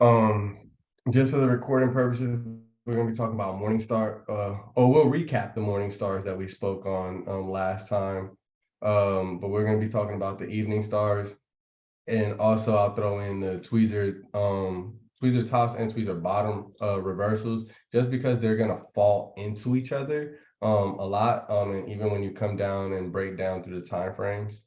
Um, just for the recording purposes, we're gonna be talking about Morningstar. We'll recap the Morning Stars that we spoke on last time. But we're gonna be talking about the Evening Stars, and also I'll throw in the tweezer tops and tweezer bottom reversals, just because they're gonna fall into each other a lot. And even when you come down and break down through the time frames.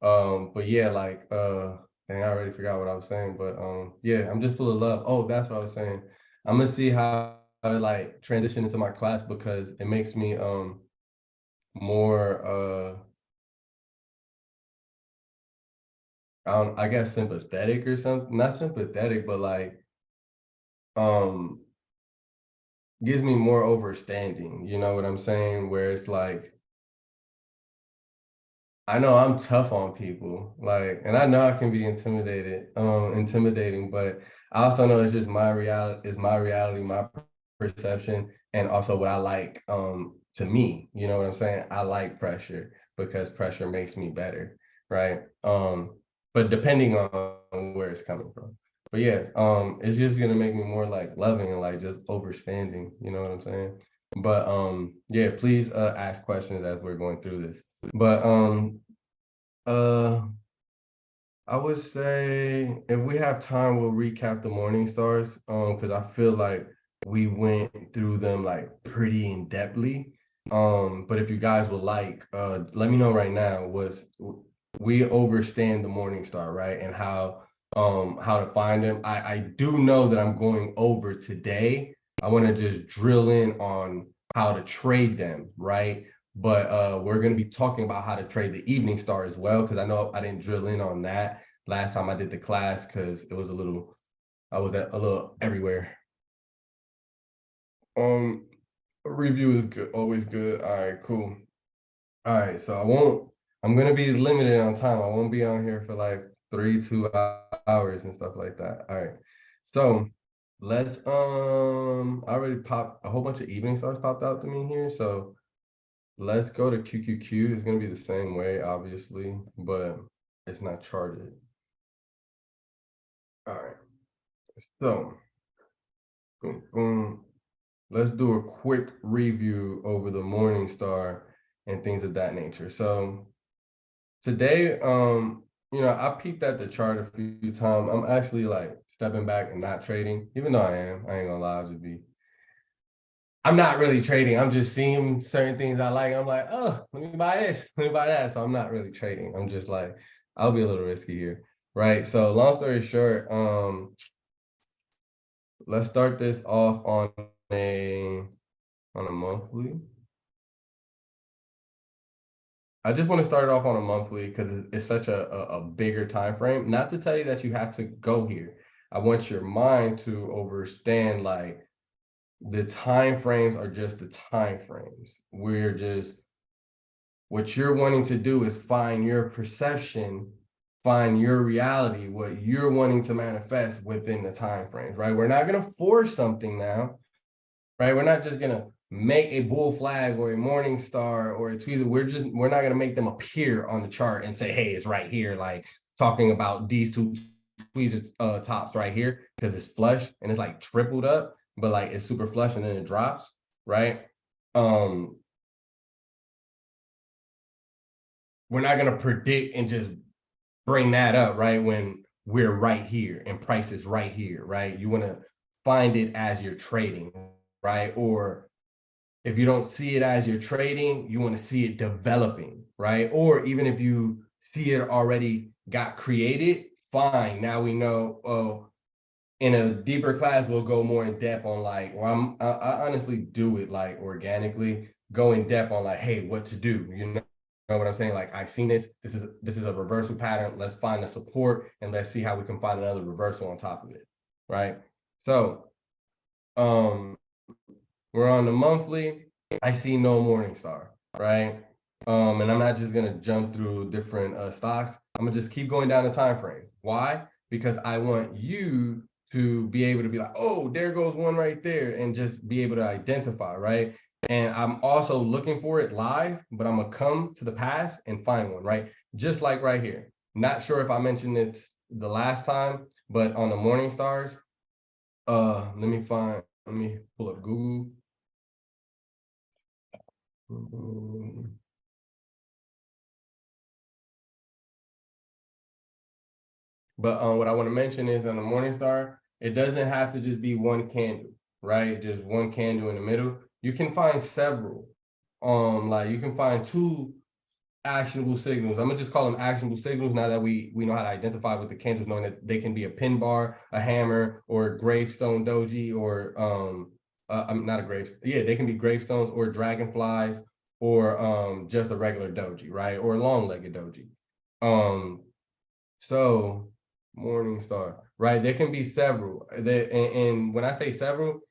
But yeah, like dang, I already forgot what I was saying, but yeah, I'm just full of love. Oh, that's what I was saying. I'm gonna see how I like transition into my class because it makes me more I guess sympathetic or something. Not sympathetic, but like um gives me more overstanding, you know what I'm saying? Where it's like I know I'm tough on people, like, and I know I can be intimidating, but I also know it's just my reality, my perception, and also what I like, to me, you know what I'm saying? I like pressure because pressure makes me better, right? But depending on where it's coming from. But yeah, it's just gonna make me more like loving and like just overstanding, you know what I'm saying? But yeah, please ask questions as we're going through this. But uh, I would say if we have time, we'll recap the Morning Stars. Because I feel like we went through them like pretty in depthly. But if you guys would like, let me know right now. We overstand the Morning Star, right? And how to find them. I do know that I'm going over today. I want to just drill in on how to trade them, right? But we're going to be talking about how to trade the Evening Star as well, because I know I didn't drill in on that last time I did the class because it was I was a little everywhere. Um, review is good, always good. All right, cool. All right, so I'm gonna be limited on time. I won't be on here for like 2 hours and stuff like that. All right, so let's I already popped a whole bunch of evening stars popped out to me here, so let's go to QQQ. It's gonna be the same way, obviously, but it's not charted. All right, so boom, boom. Let's do a quick review over the Morning Star and things of that nature. So today, I peeked at the chart a few times. I'm actually like stepping back and not trading, even though I am. I ain't gonna lie, I'm not really trading. I'm just seeing certain things I like. I'm like, oh, let me buy this, let me buy that. So I'm not really trading. I'm just like, I'll be a little risky here, right? So long story short, let's start this off a on a monthly. I just want to start it off on a monthly because it's such a bigger time frame. Not to tell you that you have to go here. I want your mind to understand like the time frames are just the time frames. We're just what you're wanting to do is find your perception, find your reality, what you're wanting to manifest within the time frames, right? We're not going to force something now, right? We're not just gonna make a bull flag or a morning star or a tweezer. We're not gonna make them appear on the chart and say, hey, it's right here, like talking about these two tweezer tops right here because it's flush and it's like tripled up, but like it's super flush and then it drops, right? Um, we're not gonna predict and just bring that up, right? When we're right here and price is right here, right? You want to find it as you're trading, right? Or if you don't see it as you're trading, you want to see it developing, right? Or even if you see it already got created, fine. Now we know, oh, in a deeper class, we'll go more in depth on like, or I honestly do it like organically, go in depth on like, hey, what to do, know what I'm saying? Like I've seen this is a reversal pattern. Let's find the support and let's see how we can find another reversal on top of it, right? So um we're on the monthly. I see no morning star, right? And I'm not just gonna jump through different stocks. I'm gonna just keep going down the time frame. Why? Because I want you to be able to be like, oh, there goes one right there, and just be able to identify, right? And I'm also looking for it live, but I'm gonna come to the past and find one, right? Just like right here. Not sure if I mentioned it the last time, but on the morning stars, Let me pull up Google. But what I want to mention is on the Morningstar, it doesn't have to just be one candle, right? Just one candle in the middle. You can find several. Like you can find two actionable signals. I'm gonna just call them actionable signals now that we know how to identify with the candles, knowing that they can be a pin bar, a hammer, or a gravestone doji, or I'm not a grave. Yeah, they can be gravestones or dragonflies, or just a regular doji, right? Or a long-legged doji. So Morningstar, right? There can be several. And when I say several,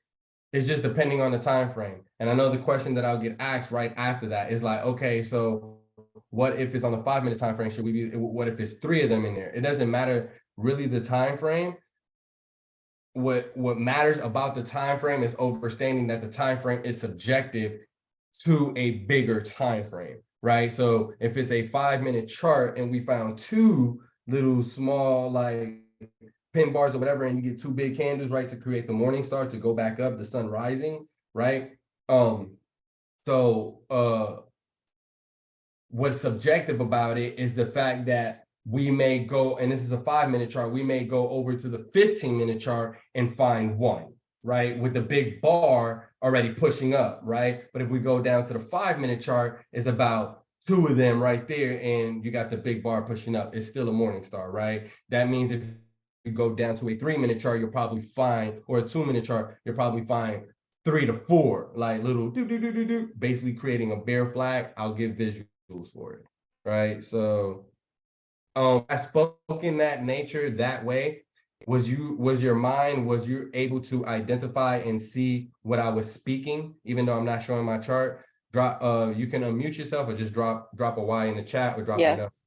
it's just depending on the time frame. And I know the question that I'll get asked right after that is like, okay, so what if it's on the 5 minute time frame? Should we be? What if it's three of them in there? It doesn't matter really the time frame. What matters about the time frame is understanding that the time frame is subjective to a bigger time frame, right? So if it's a 5 minute chart and we found two little small like pin bars or whatever, and you get two big candles, right, to create the morning star to go back up, the sun rising, right? So what's subjective about it is the fact that we may go, and this is a 5 minute chart, we may go over to the 15-minute chart and find one, right? With the big bar already pushing up, right? But if we go down to the 5 minute chart, it's about two of them right there, and you got the big bar pushing up. It's still a morning star, right? That means if you go down to a 3 minute chart, you'll probably find, or a 2 minute chart, you'll probably find 3 to 4, like little do, basically creating a bear flag. I'll give visuals for it, right? So I spoke in that nature that way. Was you able to identify and see what I was speaking, even though I'm not showing my chart? You can unmute yourself or just drop a Y in the chat or drop a no. Yes.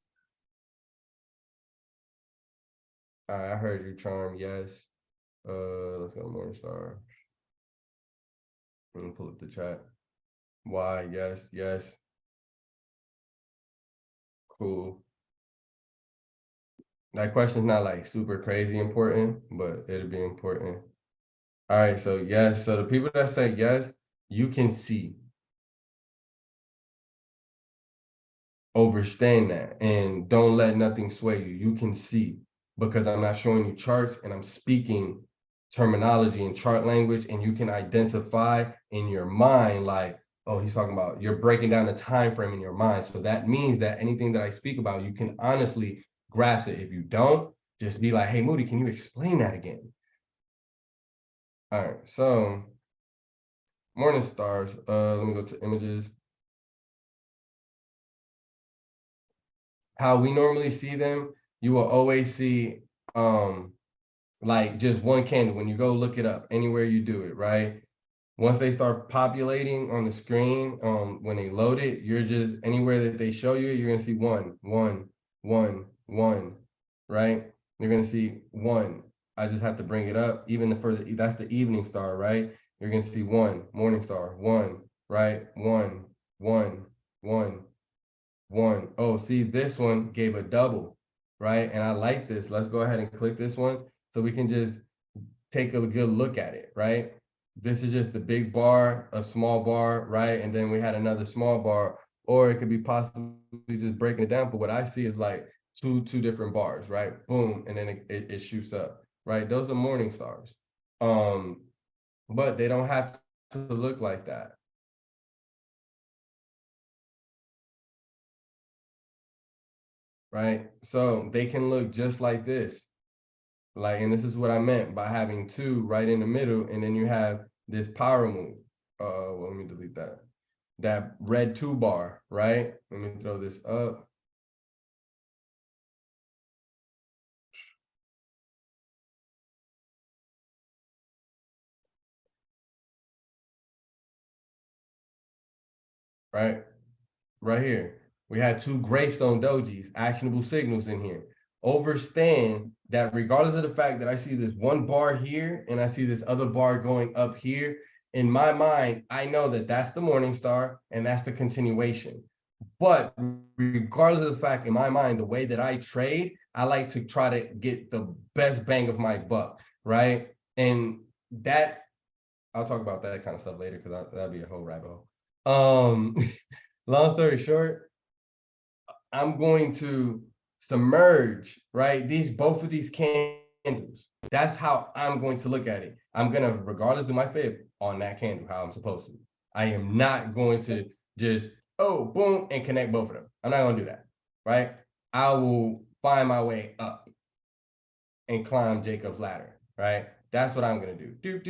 All right, I heard you, Charm. Yes. Let's go Morningstar. Let me pull up the chat. Y, yes, yes. Cool. That question's not like super crazy important, but it'll be important. All right, so yes. So the people that say yes, you can see. Understand that and don't let nothing sway you. You can see, because I'm not showing you charts and I'm speaking terminology and chart language, and you can identify in your mind like, oh, he's talking about, you're breaking down the time frame in your mind. So that means that anything that I speak about, you can honestly grasp it. If you don't, just be like, hey, Moody, can you explain that again? All right, so morning stars. Let me go to images. How we normally see them, you will always see like just one candle when you go look it up anywhere you do it, right? Once they start populating on the screen, when they load it, you're just anywhere that they show you, you're gonna see one, right? You're gonna see one. I just have to bring it up. Even the further, that's the evening star, right? You're gonna see one, morning star, one, right? One, one. Oh, see, this one gave a double, right? And I like this. Let's go ahead and click this one so we can just take a good look at it, right? This is just the big bar, a small bar, right? And then we had another small bar, or it could be possibly just breaking it down. But what I see is like two different bars, right? Boom, and then it shoots up, right? Those are morning stars. But they don't have to look like that. Right? So they can look just like this. Like, and this is what I meant by having two right in the middle, and then you have this power move. Well, let me delete that. That red two bar, right? Let me throw this up. Right here. We had two gravestone dojis, actionable signals in here. Understand that regardless of the fact that I see this one bar here and I see this other bar going up here, in my mind, I know that that's the morning star and that's the continuation. But regardless of the fact, in my mind, the way that I trade, I like to try to get the best bang of my buck, right? And that I'll talk about that kind of stuff later because that'd be a whole rabbit hole. Long story short, I'm going to submerge, right? Both of these candles. That's how I'm going to look at it. I'm gonna, regardless, do my fib on that candle, how I'm supposed to. I am not going to just, oh, boom, and connect both of them. I'm not gonna do that, right? I will find my way up and climb Jacob's ladder, right? That's what I'm gonna do. Do.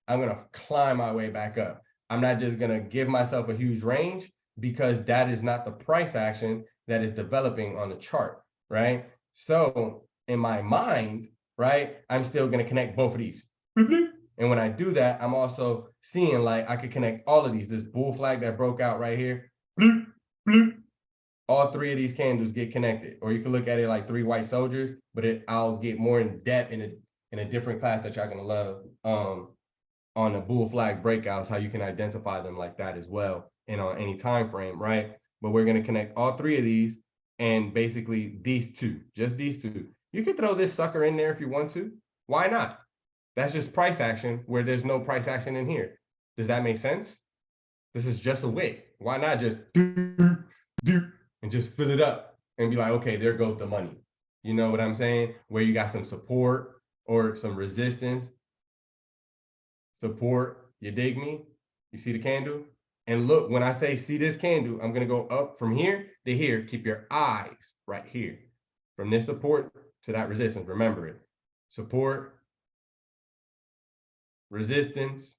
I'm gonna climb my way back up. I'm not just gonna give myself a huge range because that is not the price action that is developing on the chart, right? So in my mind, right, I'm still gonna connect both of these. And when I do that, I'm also seeing like I could connect all of these. This bull flag that broke out right here, all three of these candles get connected. Or you can look at it like three white soldiers, but I'll get more in depth in a different class that y'all gonna love on the bull flag breakouts, how you can identify them like that as well, and on any time frame, right? But we're gonna connect all three of these, and basically these two, just these two. You could throw this sucker in there if you want to. Why not? That's just price action where there's no price action in here. Does that make sense? This is just a wick. Why not just do and just fill it up and be like, okay, there goes the money. You know what I'm saying? Where you got some support or some resistance. Support, you dig me? You see the candle? And look, when I say see this candle, I'm gonna go up from here to here. Keep your eyes right here. From this support to that resistance, remember it. Support, resistance.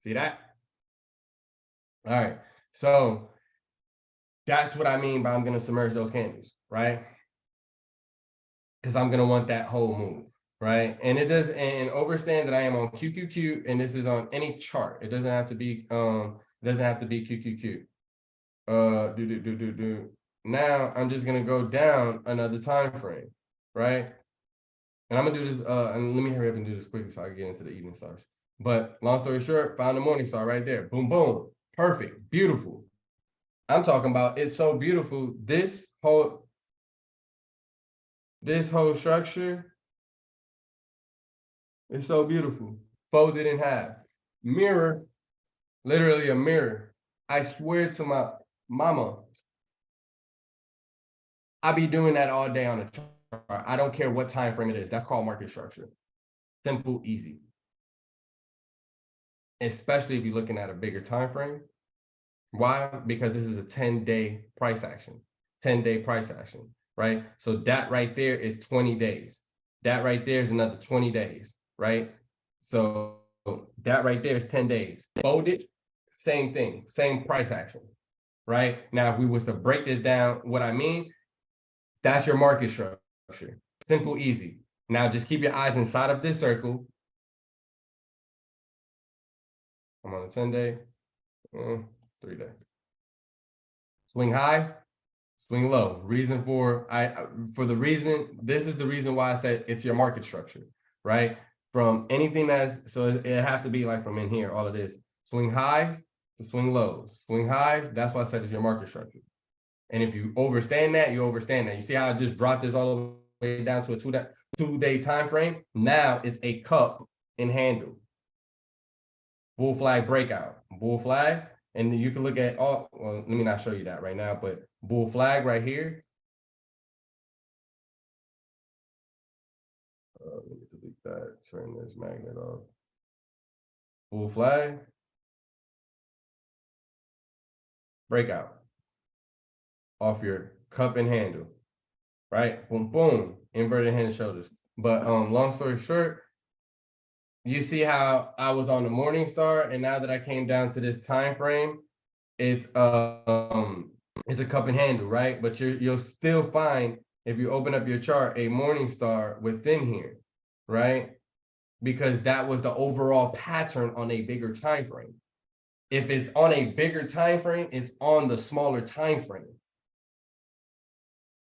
See that? All right, so that's what I mean by I'm gonna submerge those candles, right? Because I'm gonna want that whole move, right? And it does, and understand that I am on QQQ, and this is on any chart. It doesn't have to be QQQ. Now I'm just gonna go down another time frame, right? And I'm gonna do this, and let me hurry up and do this quickly so I can get into the evening stars. But long story short, found the morning star right there. Boom, boom. Perfect, beautiful. I'm talking about it's so beautiful. This whole structure is so beautiful. Folded in half. Mirror, literally a mirror. I swear to my mama, I be doing that all day on a chart. I don't care what time frame it is. That's called market structure. Simple, easy. Especially if you're looking at a bigger time frame. Why? Because this is a 10-day price action. 10-day price action, right? So that right there is 20 days. That right there is another 20 days, right? So that right there is 10 days. Folded, same thing, same price action, right? Now, if we was to break this down, what I mean, that's your market structure. Simple, easy. Now, just keep your eyes inside of this circle. I'm on a 10-day, 3-day. Swing high, swing low. Reason for this is the reason why I said it's your market structure, right? From anything so it have to be like from in here, all of this. Swing highs to swing lows. Swing highs, that's why I said it's your market structure. And if you overstand that, you overstand that. You see how I just dropped this all the way down to a two-day time frame? Now it's a cup and handle. Bull flag breakout. Bull flag. And you can look at well, let me not show you that right now, but bull flag right here. Let me delete that, turn this magnet off. Bull flag. Breakout. Off your cup and handle, right? Boom, boom, inverted hand and shoulders. But long story short, you see how I was on the morning star, and now that I came down to this time frame, it's a cup and handle, right? But you'll still find, if you open up your chart, a morning star within here, right? Because that was the overall pattern on a bigger time frame. If it's on a bigger time frame, it's on the smaller time frame.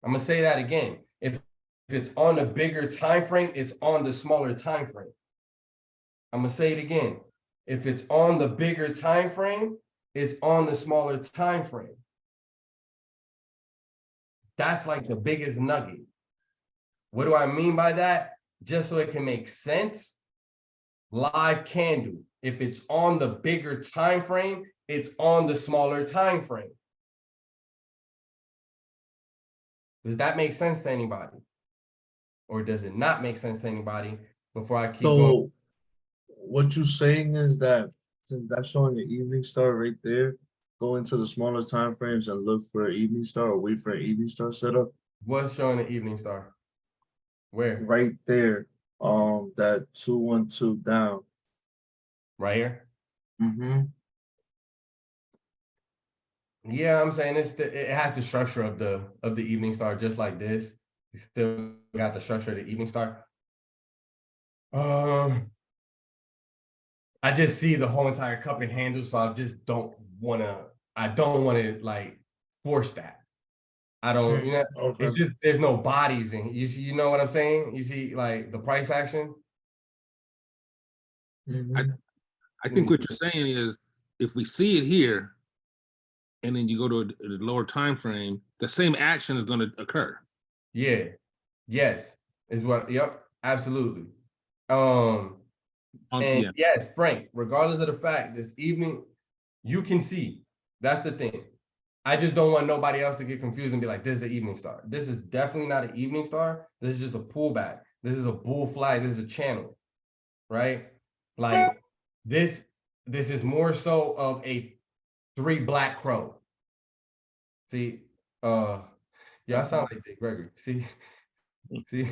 I'm gonna say that again. If it's on the bigger time frame, it's on the smaller time frame. I'm gonna say it again. If it's on the bigger time frame, it's on the smaller time frame. That's like the biggest nugget. What do I mean by that? just so it can make sense, live candle. If it's on the bigger time frame, it's on the smaller time frame. Does that make sense to anybody? Or does it not make sense to anybody before I keep going? So what you're saying is that since that's showing an evening star right there, go into the smaller time frames and look for an evening star or wait for an evening star setup. What's showing the evening star? Where? Right there. That 212 down. Right here? Mm-hmm. Yeah, I'm saying it has the structure of the evening star just like this. You still got the structure of the evening star. I just see the whole entire cup and handle, so I just don't wanna like force that. I don't, Okay. it's just there's no bodies in you see, you know what I'm saying? You see like the price action. I think what you're saying is if we see it here and then you go to a lower time frame, the same action is going to occur. Yeah. Yes. Is what, yep, absolutely. And yes, Frank, regardless of the fact this evening, you can see. That's the thing. I just don't want nobody else to get confused and be like, this is an evening star. This is definitely not an evening star. This is just a pullback. This is a bull flag. This is a channel, right? Like this is more so of a 3 black crow. See, yeah, I sound like Dick Gregory. See, let me see.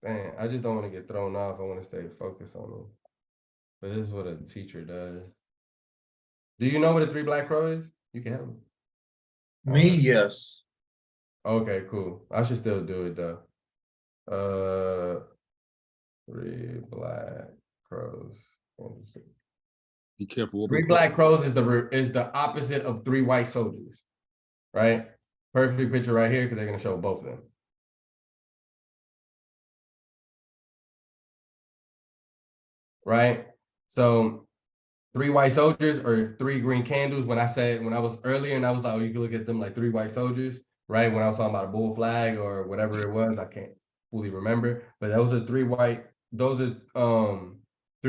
Man, I just don't want to get thrown off. I want to stay focused on it. But this is what a teacher does. Do you know what a 3 black crow is? You can help me. Me, yes. Okay, cool. I should still do it though. 3 black crows. Be careful. 3 black crows is the opposite of 3 white soldiers, right? Perfect picture right here because they're gonna show both of them. Right? So 3 white soldiers or 3 green candles. When I was earlier and I was like, oh, you can look at them like 3 white soldiers, right? When I was talking about a bull flag or whatever it was, I can't fully remember. But those are 3 white, 3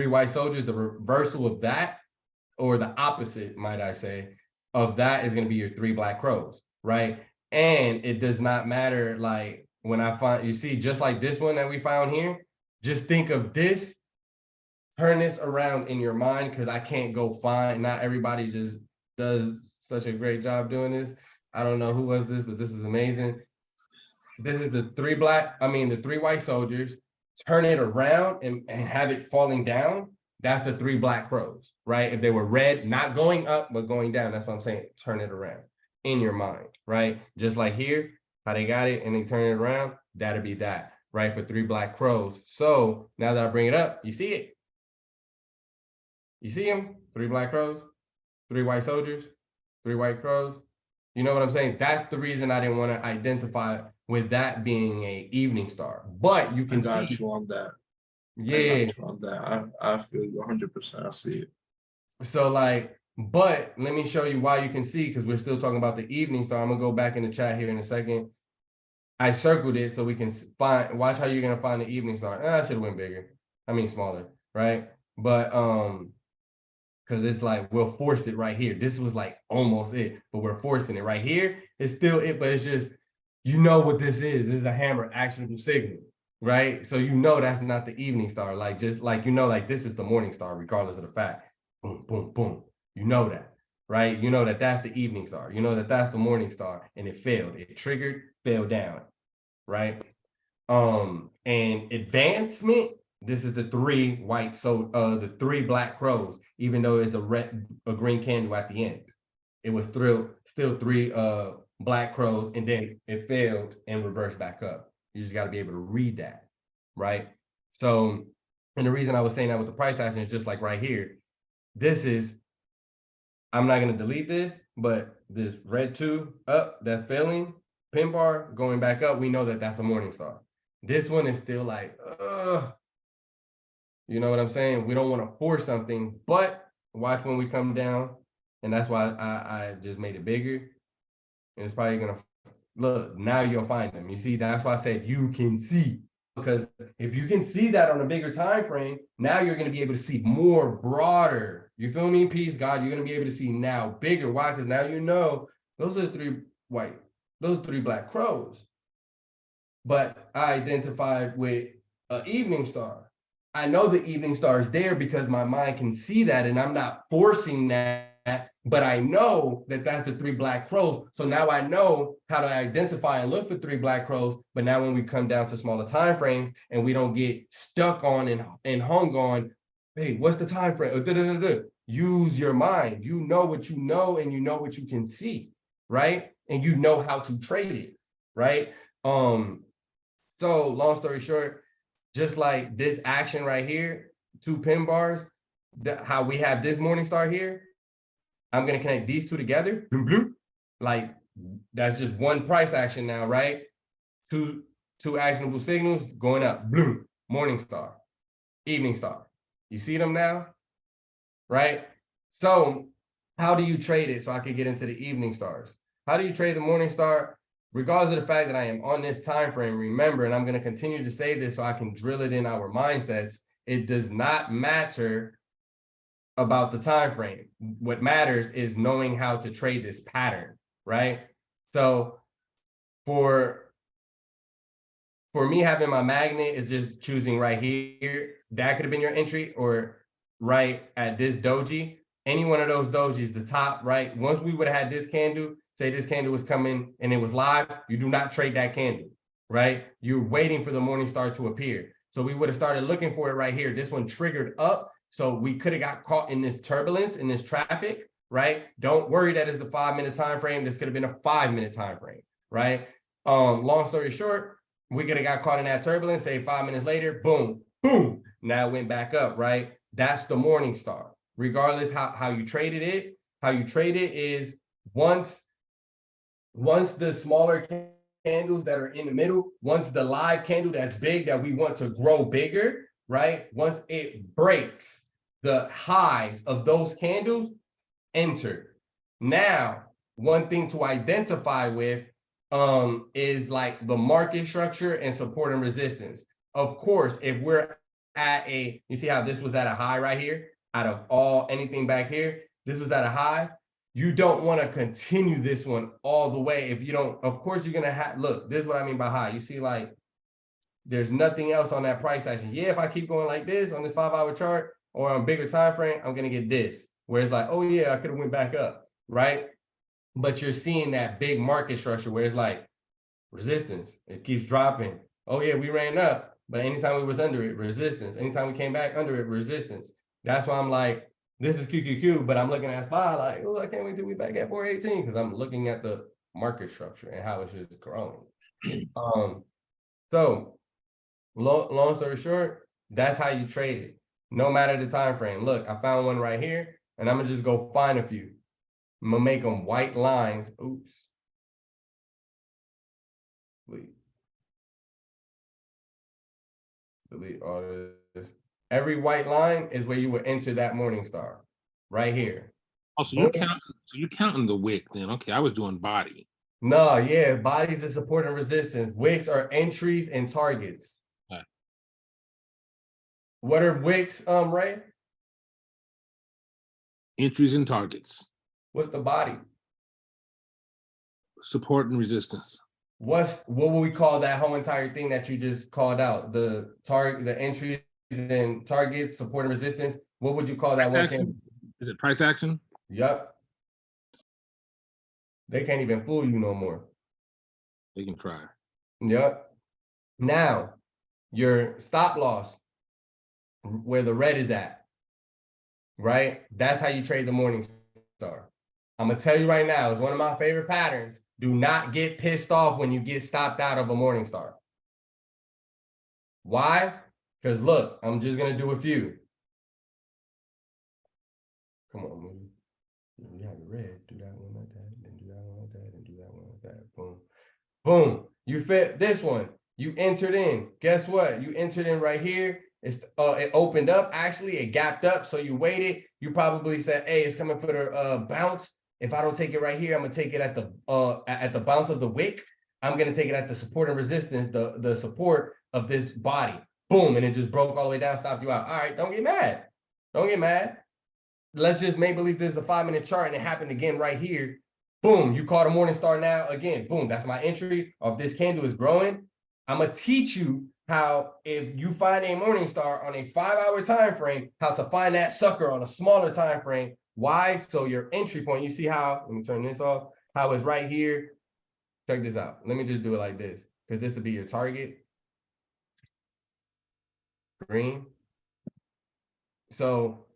white soldiers. The reversal of that, or the opposite, might I say, of that is gonna be your 3 black crows, right? And it does not matter, like when I find, you see, just like this one that we found here, just think of this. Turn this around in your mind because I can't go find, not everybody just does such a great job doing this. I don't know who was this, but this is amazing. This is the 3 white soldiers. Turn it around and have it falling down. That's the 3 black crows, right? If they were red, not going up, but going down, that's what I'm saying. Turn it around in your mind, right? Just like here, how they got it and they turn it around, that'll be that, right? For 3 black crows. So now that I bring it up, you see it. You see them? 3 black crows, 3 white soldiers, 3 white crows. You know what I'm saying? That's the reason I didn't want to identify with that being a evening star. But you can see. I got you on that. Yeah. I got you on that. I feel you 100%. I see it. So like, but let me show you why you can see, because we're still talking about the evening star. I'm gonna go back in the chat here in a second. I circled it so we can watch how you're gonna find the evening star. I should have went bigger. I mean smaller, right? But because it's like we'll force it right here. This was like almost it, but we're forcing it right here. It's still it, but it's just, you know what this is. This is a hammer actionable signal, right? So you know that's not the evening star. Like just like like this is the morning star, regardless of the fact. Boom, boom, boom. You know that, right? You know that that's the evening star. You know that that's the morning star, and it failed. It triggered, fell down, right? And advancement. This is the 3 white, the 3 black crows, even though it's a green candle at the end. It was still 3 black crows, and then it failed and reversed back up. You just got to be able to read that, right? So, and the reason I was saying that with the price action is just like right here. This is, I'm not going to delete this, but this red 2 up that's failing, pin bar going back up, we know that that's a morning star. This one is still like, you know what I'm saying? We don't want to force something, but watch when we come down. And that's why I just made it bigger. And it's probably going to look, now you'll find them. You see, that's why I said you can see. Because if you can see that on a bigger time frame, now you're going to be able to see more broader. You feel me? Peace, God. You're going to be able to see now bigger. Why? Because now you know those are those three black crows. But I identified with an evening star. I know the evening star is there because my mind can see that, and I'm not forcing that. But I know that that's the three black crows. So now I know how to identify and look for three black crows. But now when we come down to smaller time frames and we don't get stuck on and hung on, hey, what's the time frame? Use your mind. You know what you know, and you know what you can see, right? And you know how to trade it, right? So long story short, just like this action right here, 2 pin bars, how we have this morning star here, I'm going to connect these two together. Bloom, bloom. Like that's just one price action now, right? Two actionable signals going up. Bloom, morning star, evening star. You see them now, right? So how do you trade it? So I can get into the evening stars. How do you trade the morning star? Regardless of the fact that I am on this time frame, remember, and I'm going to continue to say this so I can drill it in our mindsets, it does not matter about the time frame. What matters is knowing how to trade this pattern, right? So for me, having my magnet is just choosing right here. That could have been your entry, or right at this doji. Any one of those dojis, the top, right? Once we would have had this candle, say this candle was coming and it was live, you do not trade that candle, right? You're waiting for the morning star to appear. So we would have started looking for it right here. This one triggered up. So we could have got caught in this turbulence, in this traffic, right? Don't worry that is the 5-minute time frame. This could have been a 5-minute time frame, right? Long story short, we could have got caught in that turbulence, say 5 minutes later, boom, boom. Now it went back up, right? That's the morning star. Regardless how you traded it, how you trade it is once the smaller candles that are in the middle, once the live candle that's big that we want to grow bigger, right? Once it breaks the highs of those candles, enter. Now, one thing to identify with is like the market structure and support and resistance. Of course, if we're at you see how this was at a high right here, out of anything back here, this was at a high. You don't want to continue this one all the way. If you don't, of course, you're going to look, this is what I mean by high. You see, like, there's nothing else on that price action. Yeah, if I keep going like this on this 5-hour chart or on a bigger time frame, I'm going to get this. Where it's like, oh yeah, I could have went back up, right? But you're seeing that big market structure where it's like resistance. It keeps dropping. Oh yeah, we ran up, but anytime we was under it, resistance. Anytime we came back under it, resistance. That's why I'm like, this is QQQ, but I'm looking at SPY like, oh, I can't wait till we back at 418 because I'm looking at the market structure and how it's just growing. So long story short, that's how you trade it, no matter the time frame. Look, I found one right here, and I'm gonna just go find a few. I'm gonna make them white lines. Oops. Delete all this. Every white line is where you would enter that morning star, right here. Oh, so you're counting the wick then? Okay, I was doing body. No, yeah, bodies are support and resistance. Wicks are entries and targets. Right. What are wicks, Ray? Entries and targets. What's the body? Support and resistance. What would we call that whole entire thing that you just called out? The target, the entries and targets, support and resistance. What would you call that one thing? Is it price action? Yep. They can't even fool you no more. They can try. Yep. Now, your stop loss, where the red is at, right? That's how you trade the morning star. I'm gonna tell you right now, it's one of my favorite patterns. Do not get pissed off when you get stopped out of a morning star. Why? Because look, I'm just gonna do a few. Come on, Moody. You have the red. Do that one like that, then do that one like that, and do that one like that. Boom. Boom. You fit this one. You entered in. Guess what? You entered in right here. It opened up. Actually, it gapped up. So you waited. You probably said, hey, it's coming for the bounce. If I don't take it right here, I'm gonna take it at the bounce of the wick. I'm going to take it at the support and resistance, the support of this body. Boom, and it just broke all the way down, stopped you out. All right, don't get mad. Don't get mad. Let's just make believe this is a 5-minute chart and it happened again right here. Boom, you caught a morning star now. Again, boom, that's my entry. If this candle is growing, I'm going to teach you how, if you find a morning star on a 5-hour time frame, how to find that sucker on a smaller time frame. Why? So your entry point, you see how, let me turn this off, how it's right here. Check this out. Let me just do it like this, because this will be your target. Green. So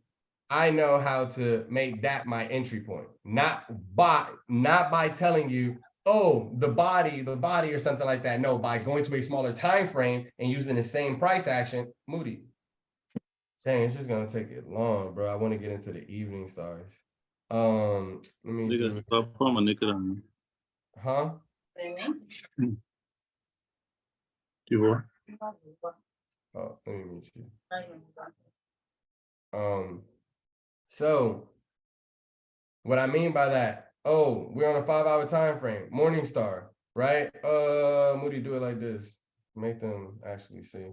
I know how to make that my entry point, not by telling you, oh, the body or something like that. No, by going to a smaller time frame and using the same price action. Moody. Dang, it's just gonna take it long, bro. I want to get into the evening stars. Let me do it. Huh? Oh, let me meet you. So what I mean by that, oh, we're on a 5-hour time frame, morning star, right? Moody, do it like this. Make them actually see.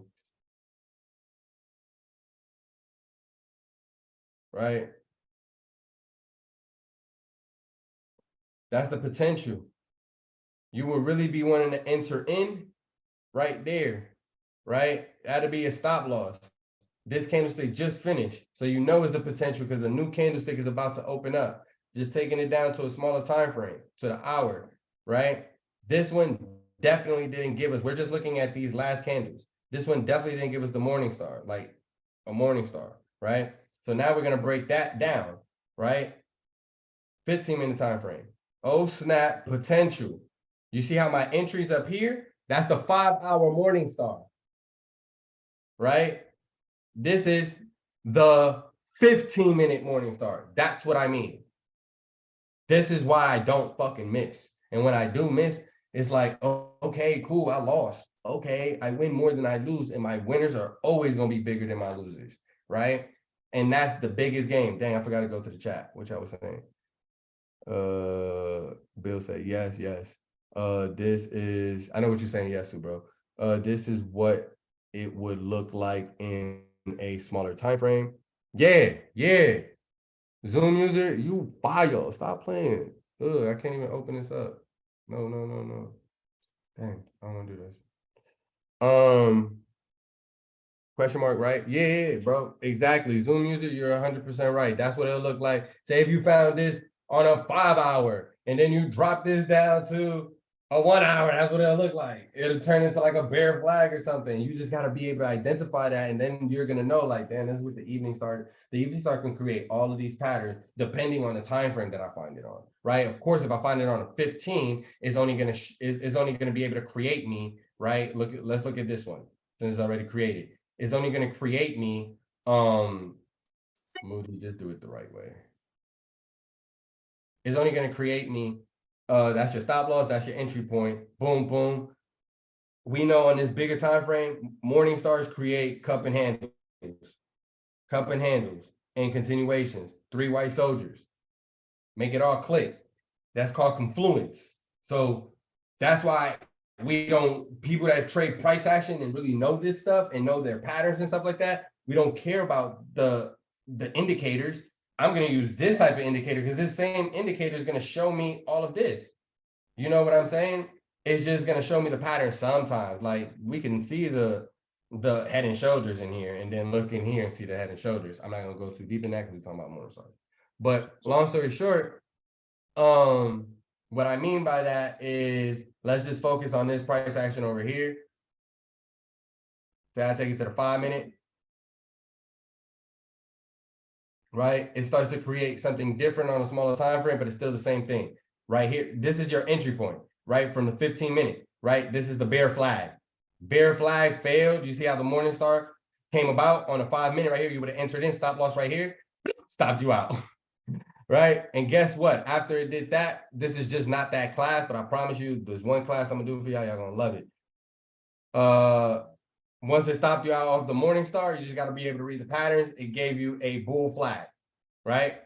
Right? That's the potential. You will really be wanting to enter in right there, right? That'll be a stop loss. This candlestick just finished. So you know it's a potential because a new candlestick is about to open up. Just taking it down to a smaller time frame, to the hour, right? This one definitely didn't give us, we're just looking at these last candles. This one definitely didn't give us the morning star, like a morning star, right? So now we're going to break that down, right? 15-minute time frame. Oh, snap, potential. You see how my entry's up here? That's the 5-hour morning star, right? This is the 15-minute morning star. That's what I mean. This is why I don't fucking miss. And when I do miss, it's like, oh, okay, cool, I lost. Okay, I win more than I lose, and my winners are always going to be bigger than my losers, right? And that's the biggest game. Dang, I forgot to go to the chat, which I was saying. Bill said, yes. This is, I know what you're saying, yes to, bro. This is what it would look like in a smaller time frame. Yeah. Zoom user, you bio, stop playing. Ugh, I can't even open this up. No. Dang, I don't want to do this. Question mark, right? Yeah, bro, exactly. Zoom user, you're 100% right. That's what it'll look like. Say if you found this on a 5-hour and then you drop this down to a 1-hour, that's what it'll look like. It'll turn into like a bear flag or something. You just got to be able to identify that, and then you're going to know, like, damn, this is what the evening star. The evening star can create all of these patterns depending on the time frame that I find it on, right? Of course, if I find it on a 15, it's only going to be able to create me, right? Let's look at this one since it's already created. It's only going to create me, Moody, just do it the right way. It's only going to create me, that's your stop loss, that's your entry point, boom, boom. We know on this bigger time frame, morning stars create cup and handles, and continuations, 3 white soldiers. Make it all click. That's called confluence. So that's why people that trade price action and really know this stuff and know their patterns and stuff like that, we don't care about the indicators. I'm going to use this type of indicator because this same indicator is going to show me all of this. You know what I'm saying? It's just going to show me the pattern sometimes. Like we can see the head and shoulders in here and then look in here and see the head and shoulders. I'm not going to go too deep in that because we're talking about morning stars. But long story short, what I mean by that is let's just focus on this price action over here. Say I take it to the 5-minute. Right? It starts to create something different on a smaller time frame, but it's still the same thing. Right here, this is your entry point, right? From the 15-minute, right? This is the bear flag. Bear flag failed. You see how the morning star came about on a 5-minute right here? You would have entered in, stop loss right here, stopped you out. Right? And guess what? After it did that, this is just not that class, but I promise you, there's one class I'm gonna do for y'all. Y'all gonna love it. Once it stopped you out of the morning star, you just got to be able to read the patterns. It gave you a bull flag, right?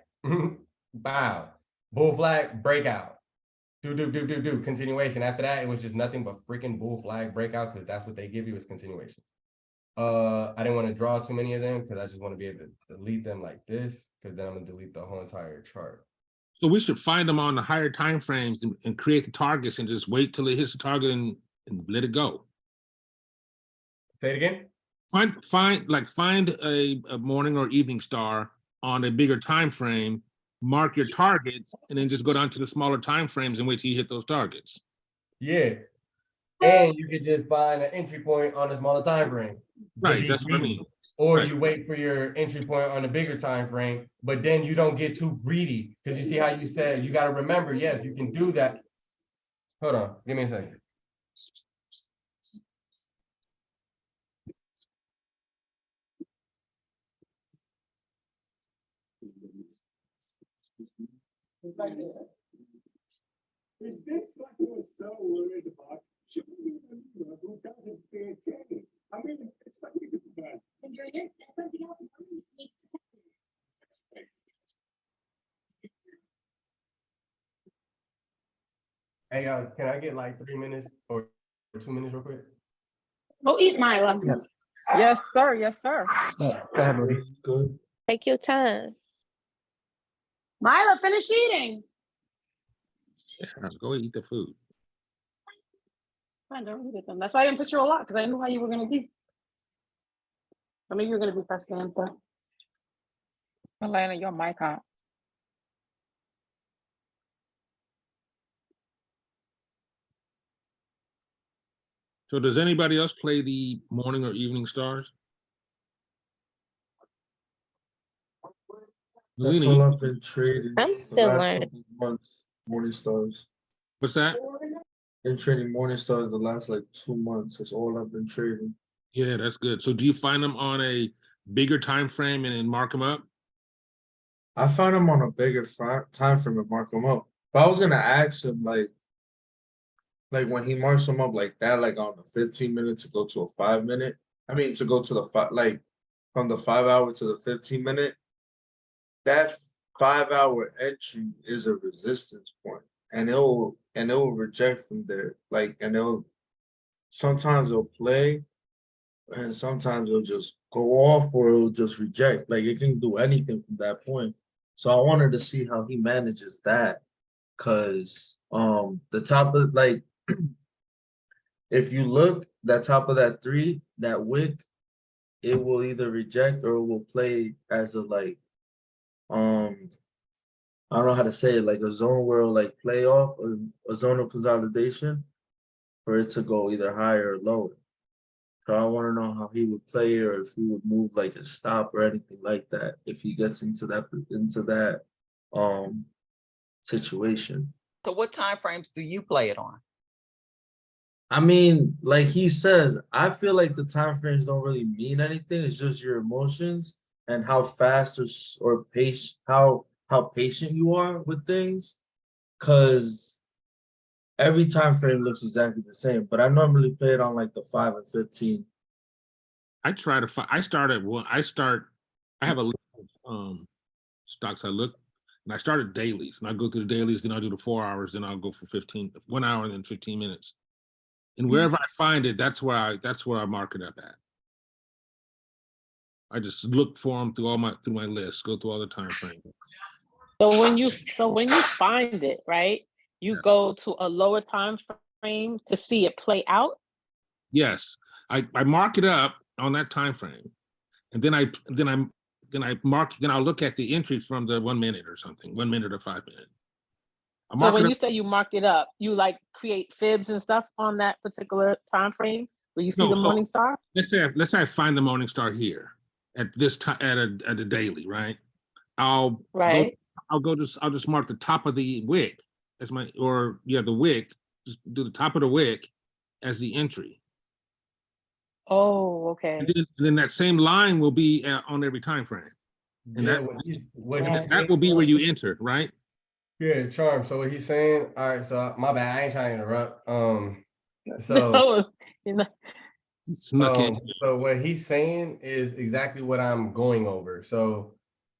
Bow, bull flag, breakout. do continuation. After that, it was just nothing but freaking bull flag breakout because that's what they give you is continuation. I didn't want to draw too many of them because I just want to be able to delete them like this because then I'm gonna delete the whole entire chart. So we should find them on the higher time frames and create the targets and just wait till it hits the target and let it go. Say it again. Find a morning or evening star on a bigger time frame, mark your targets, and then just go down to the smaller time frames and wait till you hit those targets. Yeah. And you could just find an entry point on a smaller time frame. Right, that's what I mean. Or Right. you wait for your entry point on a bigger time frame, but then you don't get too greedy because you see how you said you got to remember, yes, you can do that. Hold on, give me a second. Is this what you were so worried about? Shouldn't you remember who doesn't fear change? I mean, it's like you could Enjoy it. That's something else. Needs to Hey, can I get like 3 minutes or 2 minutes real quick? Go eat, Mila. Yeah. Yes, sir. Yes, sir. Go ahead, Moody. Good. Take your time. Mila, finish eating. Yeah, go eat the food. I don't eat them. That's why I didn't put you a lot because I knew how you were going to be. I knew you were going to be Presidenta. Elena, your mic on. So does anybody else play the morning or evening stars? That's Lena, all I've been trading. I'm the still last learning. couple of months. Morning stars. what's that? Been trading morning stars the last like 2 months. That's all I've been trading. Yeah, that's good. So do you find them on a bigger time frame and then mark them up? I found him on a bigger time frame and mark him up. But I was gonna ask him like when he marks them up like that, like on the 15 minutes to go to a 5 minute. I mean to go to the like from the 5 hour to the 15 minute. That 5 hour entry is a resistance point, and it'll reject from there. Like and sometimes it'll play, and sometimes it'll just go off or it'll just reject. Like it can do anything from that point. So I wanted to see how he manages that, cause the top of like if you look that top of that 3, that wick, it will either reject or it will play as a like I don't know how to say it, like a zone where it'll like play off a zone of consolidation for it to go either higher or lower. So I want to know how he would play or if he would move like a stop or anything like that if he gets into that situation. So what time frames do you play it on? I mean, like he says, I feel like the time frames don't really mean anything. It's just your emotions and how fast or patient how patient you are with things. Cause every time frame looks exactly the same, but I normally play it on like the 5 and 15. I have a list of stocks I look, and I start at dailies, and I go through the dailies, then I'll do the 4 hours, then I'll go for 1 hour and then 15 minutes. And wherever I find it, that's where I mark it up at. I just look for them through my list, go through all the time frames. So when you find it, right, you go to a lower time frame to see it play out. Yes, I mark it up on that time frame, and then I'll look at the entry from the 1 minute or something, 1 minute or 5 minute. So when you say you mark it up, you like create fibs and stuff on that particular time frame where you see the morning star? Let's say I find the morning star here at this time at a daily, right? I'll just mark the top of the wick as the wick, just do the top of the wick as the entry. Oh, okay. And then that same line will be on every time frame. And Yeah, that will be where you enter, right? Yeah, Charm. So what he's saying, all right, so my bad, I ain't trying to interrupt. No, He snuck in. So what he's saying is exactly what I'm going over. So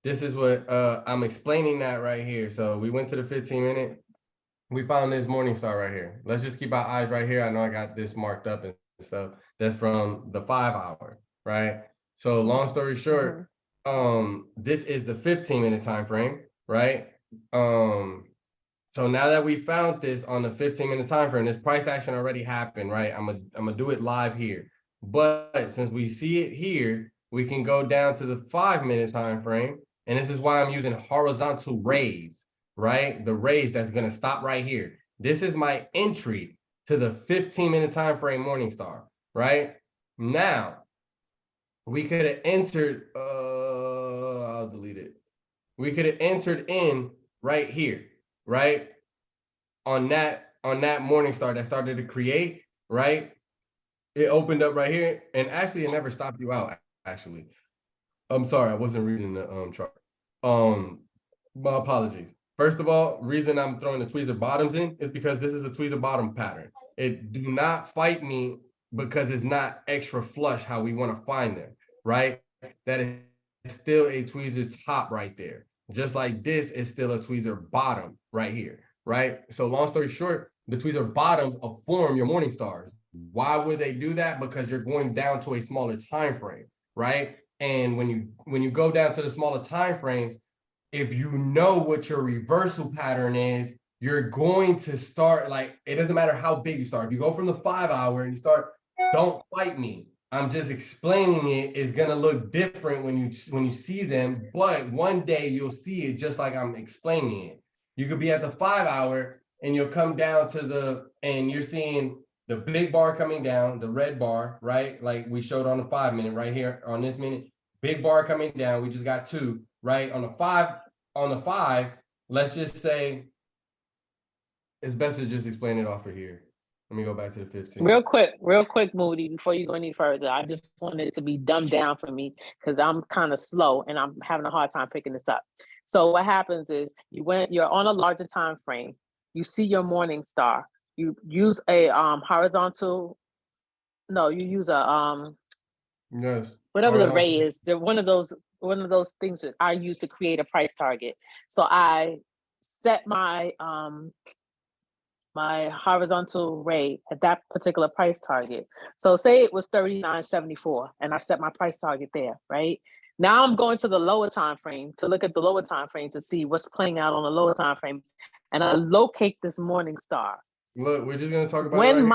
this is what I'm explaining that right here. So we went to the 15 minute. we found this morning star right here. Let's just keep our eyes right here. I know I got this marked up and stuff. That's from the 5 hour, right? So long story short, this is the 15-minute time frame, right? So now that we found this on the 15-minute time frame, this price action already happened, right? I'm gonna do it live here. But since we see it here, we can go down to the 5-minute time frame, and this is why I'm using horizontal raise, right? The raise that's gonna stop right here. This is my entry to the 15-minute time frame Morningstar, right? Now, we could have entered, I'll delete it. We could have entered in right here, right? On that Morningstar that started to create, right? It opened up right here, and actually it never stopped you out, actually. I'm sorry, I wasn't reading the chart. My apologies. First of all, reason I'm throwing the tweezer bottoms in is because this is a tweezer bottom pattern. It do not fight me because it's not extra flush how we want to find them, right? That is still a tweezer top right there. Just like this is still a tweezer bottom right here, right? So long story short, the tweezer bottoms form your morning stars. Why would they do that? Because you're going down to a smaller time frame, right? And when you go down to the smaller time frames, if you know what your reversal pattern is, you're going to start, like, it doesn't matter how big you start. If you go from the 5 hour and you start, don't fight me. I'm just explaining it. It's gonna look different when you see them, but one day you'll see it just like I'm explaining it. You could be at the 5 hour and you'll come down to and you're seeing the big bar coming down, the red bar, right? Like we showed on the 5 minute right here on this minute, big bar coming down. We just got 2, right? On the five, let's just say it's best to just explain it off of here. Let me go back to the 15. Real quick, Moody, before you go any further, I just wanted it to be dumbed down for me because I'm kind of slow and I'm having a hard time picking this up. So what happens is you're on a larger time frame, you see your morning star, you use a horizontal, no, you use a yes, whatever the ray is, they're one of those things that I use to create a price target. So I set my my horizontal ray at that particular price target. So say it was 39.74 and I set my price target there, right? Now I'm going to the lower time frame to look at the lower time frame to see what's playing out on the lower time frame. And I locate this morning star. Look, we're just gonna talk about when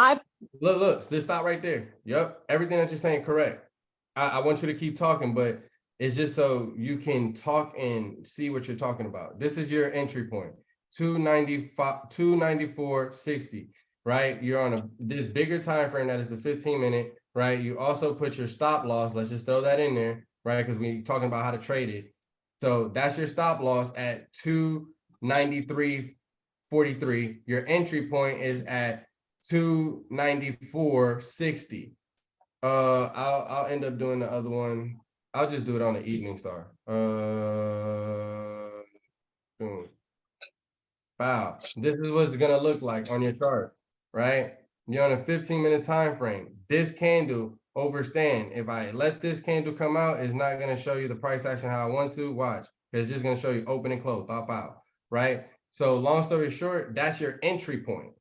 look, just stop right there. Yep, everything that you're saying correct. I want you to keep talking, but it's just so you can talk and see what you're talking about. This is your entry point. 294.60, right? You're on this bigger time frame that is the 15-minute, right? You also put your stop loss. Let's just throw that in there, right? Because we're talking about how to trade it. So that's your stop loss at 293.43. Your entry point is at 294.60. I'll end up doing the other one. I'll just do it on the evening star. Boom. Wow, this is what it's gonna look like on your chart, right? You're on a 15-minute time frame. This candle overstand. If I let this candle come out, it's not gonna show you the price action how I want to. Watch, it's just gonna show you open and close, pop out, right? So long story short, that's your entry point.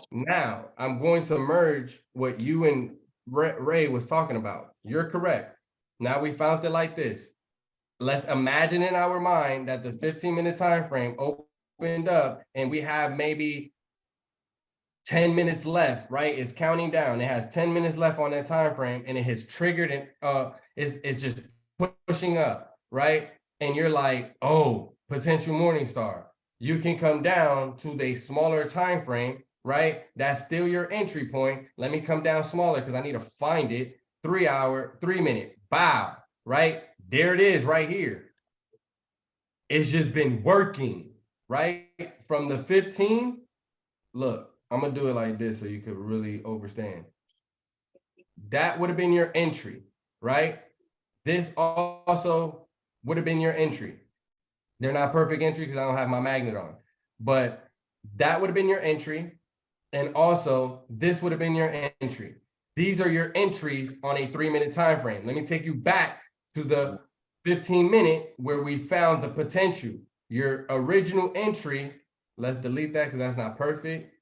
Now I'm going to merge what you and Ray was talking about. You're correct. Now we found it like this. Let's imagine in our mind that the 15-minute time frame opened up and we have maybe 10 minutes left, right? It's counting down. It has 10 minutes left on that time frame and it has triggered and it's just pushing up, right? And you're like, oh, potential morning star. You can come down to the smaller time frame, right? That's still your entry point. Let me come down smaller because I need to find it. 3 hour, 3 minute, bow, right? There it is right here. It's just been working. Right from the 15, look, I'm gonna do it like this so you could really understand. That would have been your entry, right? This also would have been your entry. They're not perfect entry because I don't have my magnet on, but that would have been your entry. And also this would have been your entry. These are your entries on a 3-minute time frame. Let me take you back to the 15-minute where we found the potential. Your original entry, let's delete that because that's not perfect,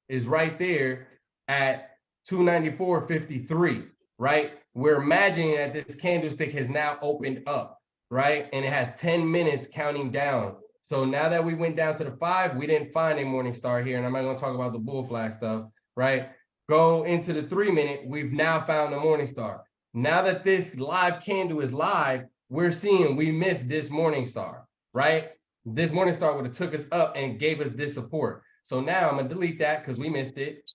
is right there at 294.53, right? We're imagining that this candlestick has now opened up, right? And it has 10 minutes counting down. So now that we went down to the 5, we didn't find a morning star here, and I'm not going to talk about the bull flag stuff, right? Go into the 3-minute, we've now found the morning star. Now that this live candle is live, we're seeing we missed this morning star, right? This morning star would have took us up and gave us this support. So now I'm going to delete that because we missed it.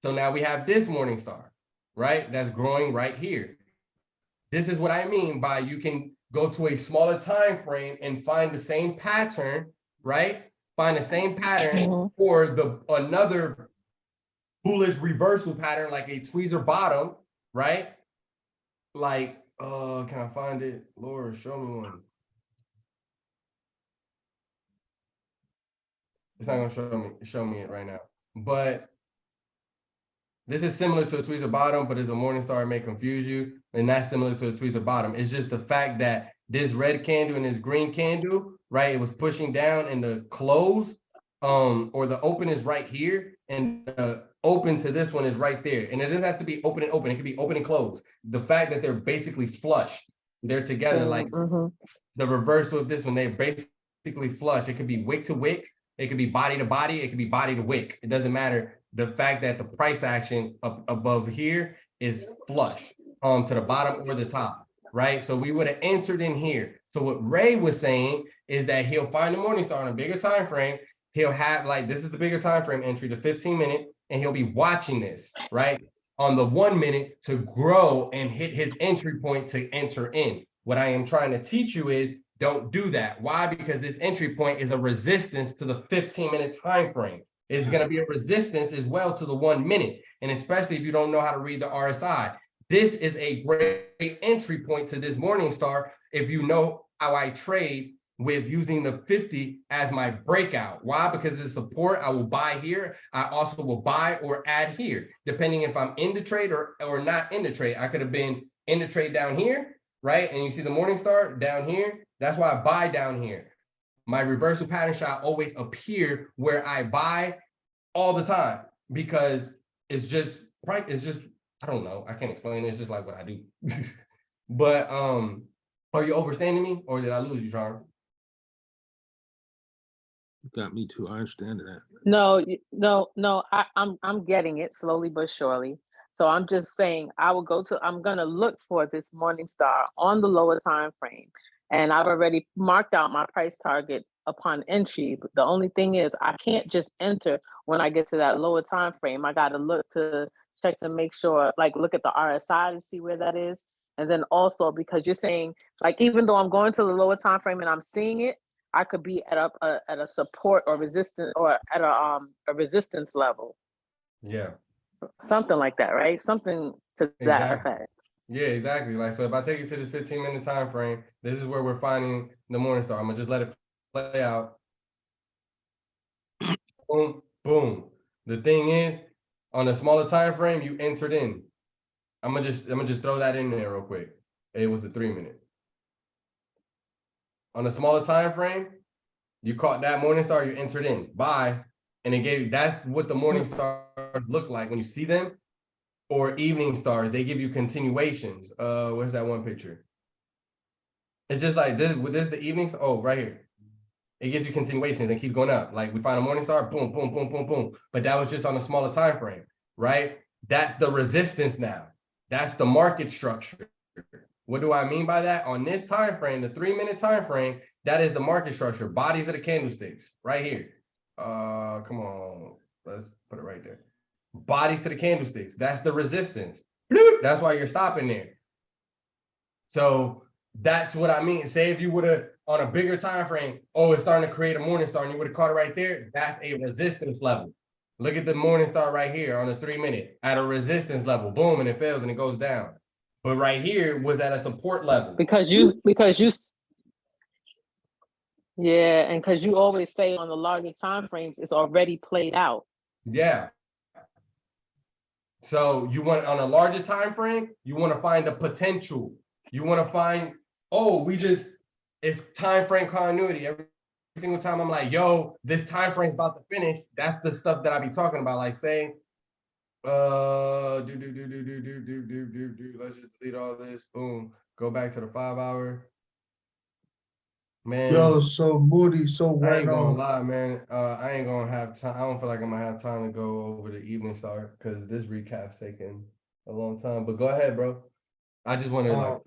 So now we have this morning star, right? That's growing right here. This is what I mean by you can go to a smaller time frame and find the same pattern, right? Find the same pattern or the another bullish reversal pattern like a tweezer bottom, right? Like, can I find it? Lord, show me one. It's not gonna show me it right now. But this is similar to a tweezer bottom, but it's a morning star, it may confuse you. And that's similar to a tweezer bottom. It's just the fact that this red candle and this green candle, right? It was pushing down and the close, or the open is right here, and the open to this one is right there. And it doesn't have to be open and open, it could be open and close. The fact that they're basically flush, they're together, like the reversal of this one, they're basically flush. It could be wick to wick, it could be body to body, it could be body to wick. It doesn't matter. The fact that the price action up above here is flush to the bottom or the top, right? So we would have entered in here. So what Ray was saying is that he'll find the morning star on a bigger time frame. He'll have, like, this is the bigger time frame entry, the 15-minute, and he'll be watching this, right? On the 1 minute to grow and hit his entry point to enter in. What I am trying to teach you is don't do that. Why? Because this entry point is a resistance to the 15-minute time frame. It's going to be a resistance as well to the 1 minute. And especially if you don't know how to read the RSI, this is a great entry point to this morning star. If you know how I trade with using the 50 as my breakout. Why? Because it's support, I will buy here. I also will buy or add here, depending if I'm in the trade or not in the trade. I could have been in the trade down here, right? And you see the morning star down here. That's why I buy down here. My reversal pattern shall always appear where I buy all the time because it's just, right? It's just, I don't know. I can't explain it. It's just like what I do. But are you overstanding me or did I lose you, Charm? You got me too. I understand that. No, I'm getting it slowly but surely. So I'm just saying I'm gonna look for this morning star on the lower time frame. And I've already marked out my price target upon entry. But the only thing is I can't just enter when I get to that lower time frame. I got to look to check to make sure, like look at the RSI to see where that is. And then also because you're saying, like, even though I'm going to the lower time frame and I'm seeing it, I could be at a support or resistance or at a resistance level. Yeah. Something like that, right? Something to that effect. Yeah, exactly. Like, so if I take you to this 15-minute time frame, this is where we're finding the morning star. I'm gonna just let it play out. Boom, boom. The thing is, on a smaller time frame, you entered in. I'm gonna just throw that in there real quick. It was the 3-minute. On a smaller time frame, you caught that morning star, you entered in. Buy, and it gave you. That's what the morning stars look like when you see them. Or evening stars, they give you continuations. Where's that one picture? It's just like this. This is the evening star. Oh, right here. It gives you continuations and keeps going up. Like we find a morning star, boom, boom, boom, boom, boom. But that was just on a smaller time frame, right? That's the resistance now. That's the market structure. What do I mean by that? On this time frame, the 3-minute time frame, that is the market structure. Bodies of the candlesticks, right here. Come on, let's put it right there. Bodies to the candlesticks. That's the resistance. That's why you're stopping there. So that's what I mean. Say if you would have on a bigger time frame, oh, it's starting to create a morning star and you would have caught it right there. That's a resistance level. Look at the morning star right here on the 3-minute at a resistance level. Boom, and it fails and it goes down. But right here was at a support level. Because you always say on the larger time frames, it's already played out. Yeah. So you want on a larger time frame, you want to find the potential. You want to find, oh, it's time frame continuity. single time I'm like, yo, this time frame's about to finish, that's the stuff that I be talking about. Like say, let's just delete all this. Boom. Go back to the 5 hour. Man, Yo, so Moody, so I when ain't gonna lie, man. I ain't gonna have time. I don't feel like I'm gonna have time to go over the evening start because this recap's taking a long time. But go ahead, bro. I just wanted like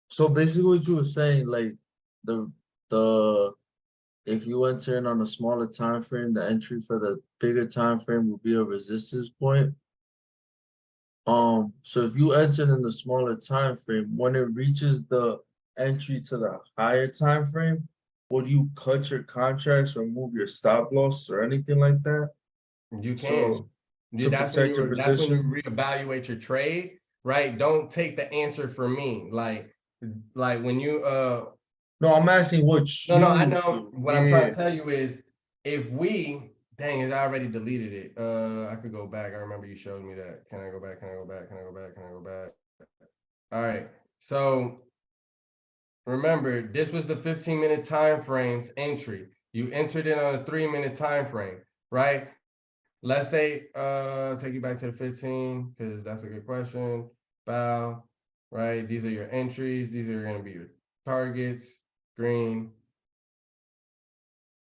so basically what you were saying, like the if you enter in on a smaller time frame, the entry for the bigger time frame will be a resistance point. So if you enter in the smaller time frame, when it reaches the entry to the higher time frame, would you cut your contracts or move your stop loss or anything like that? You can. So Yeah, to that's when protect your that's when you position. reevaluate your trade, right? Don't take the answer from me. Like when you No, I'm asking what no, I you know. do. What I'm trying to tell you is if we dang, I already deleted it. I could go back. I remember you showed me that. Can I go back? Can I go back? Can I go back? Can I go back? All right. So remember, this was the 15-minute time frames entry. You entered it on a 3-minute time frame, right? Let's say take you back to the 15 because that's a good question. Bow, right? These are your entries. These are going to be your targets. Green,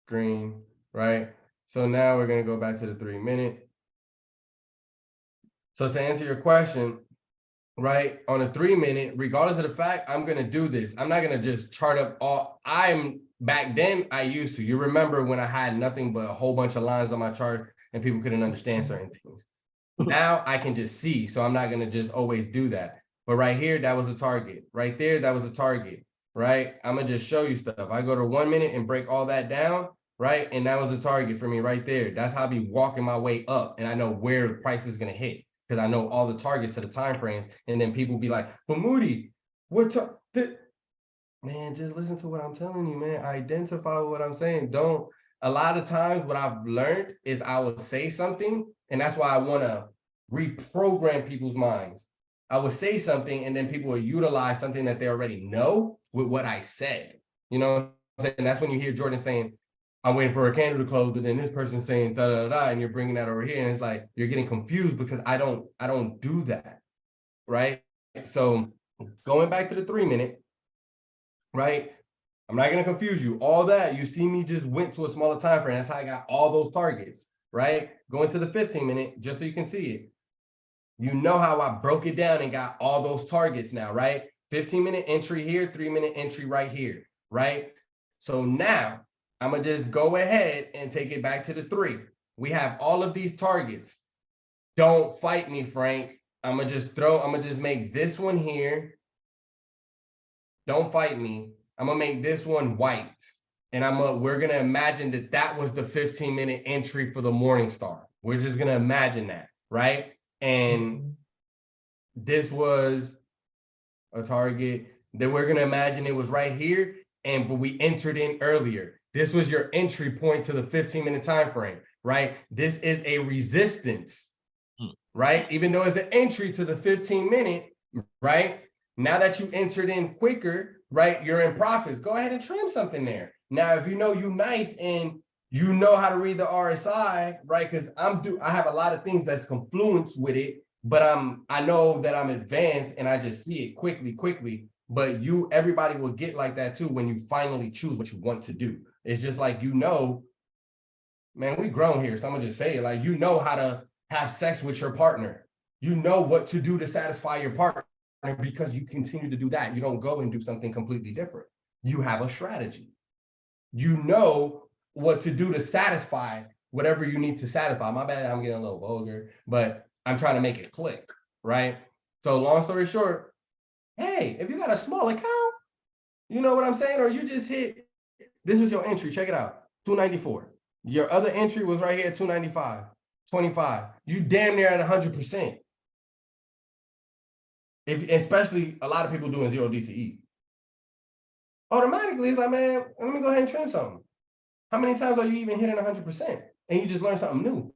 green, right? So now we're going to go back to the 3-minute. So to answer your question, right, on a 3-minute, regardless of the fact, I'm going to do this. I'm not going to just chart up all. Back then I used to. You remember when I had nothing but a whole bunch of lines on my chart and people couldn't understand certain things. Now I can just see, so I'm not going to just always do that. But right here, that was a target. Right there, that was a target, right? I'm going to just show you stuff. I go to 1 minute and break all that down, right? And that was a target for me right there. That's how I be walking my way up, and I know where the price is going to hit because I know all the targets to the time frames. And then people be like, but Moody, man, just listen to what I'm telling you, man. Identify what I'm saying. Don't. A lot of times what I've learned is I will say something, and that's why I want to reprogram people's minds. I will say something, and then people will utilize something that they already know with what I said. You know what I'm saying? And that's when you hear Jordan saying, I'm waiting for a candle to close, but then this person's saying da da da, and you're bringing that over here, and it's like you're getting confused because I don't do that, right? So going back to the 3-minute, right? I'm not going to confuse you. All that you see me just went to a smaller time frame. That's how I got all those targets, right? Going to the 15-minute, just so you can see it. You know how I broke it down and got all those targets now, right? 15-minute entry here, 3-minute entry right here, right? So now I'm going to just go ahead and take it back to the 3. We have all of these targets. Don't fight me, Frank. I'm going to just make this one here. Don't fight me. I'm gonna make this one white, and we're gonna imagine that was the 15-minute entry for the Morning Star. We're just gonna imagine that, right? And this was a target that we're gonna imagine it was right here, but we entered in earlier. This was your entry point to the 15-minute time frame, right? This is a resistance, right? Even though it's an entry to the 15-minute, right? Now that you entered in quicker, right, you're in profits. Go ahead and trim something there. Now, if you know you nice and you know how to read the RSI, right? Because I have a lot of things that's confluence with it, but I know that I'm advanced and I just see it quickly. But everybody will get like that too when you finally choose what you want to do. It's just like, man, we grown here, so I'm gonna just say it. Like, you know how to have sex with your partner. You know what to do to satisfy your partner. Because you continue to do that. You don't go and do something completely different. You have a strategy. You know what to do to satisfy whatever you need to satisfy. My bad, I'm getting a little vulgar, but I'm trying to make it click, right? So long story short, hey, if you got a small account, you know what I'm saying? Or you just hit, this was your entry, check it out, 294. Your other entry was right here at 295, 25. You damn near at 100%. Especially a lot of people doing 0 DTE. Automatically, it's like, man, let me go ahead and trim something. How many times are you even hitting 100%? And you just learn something new.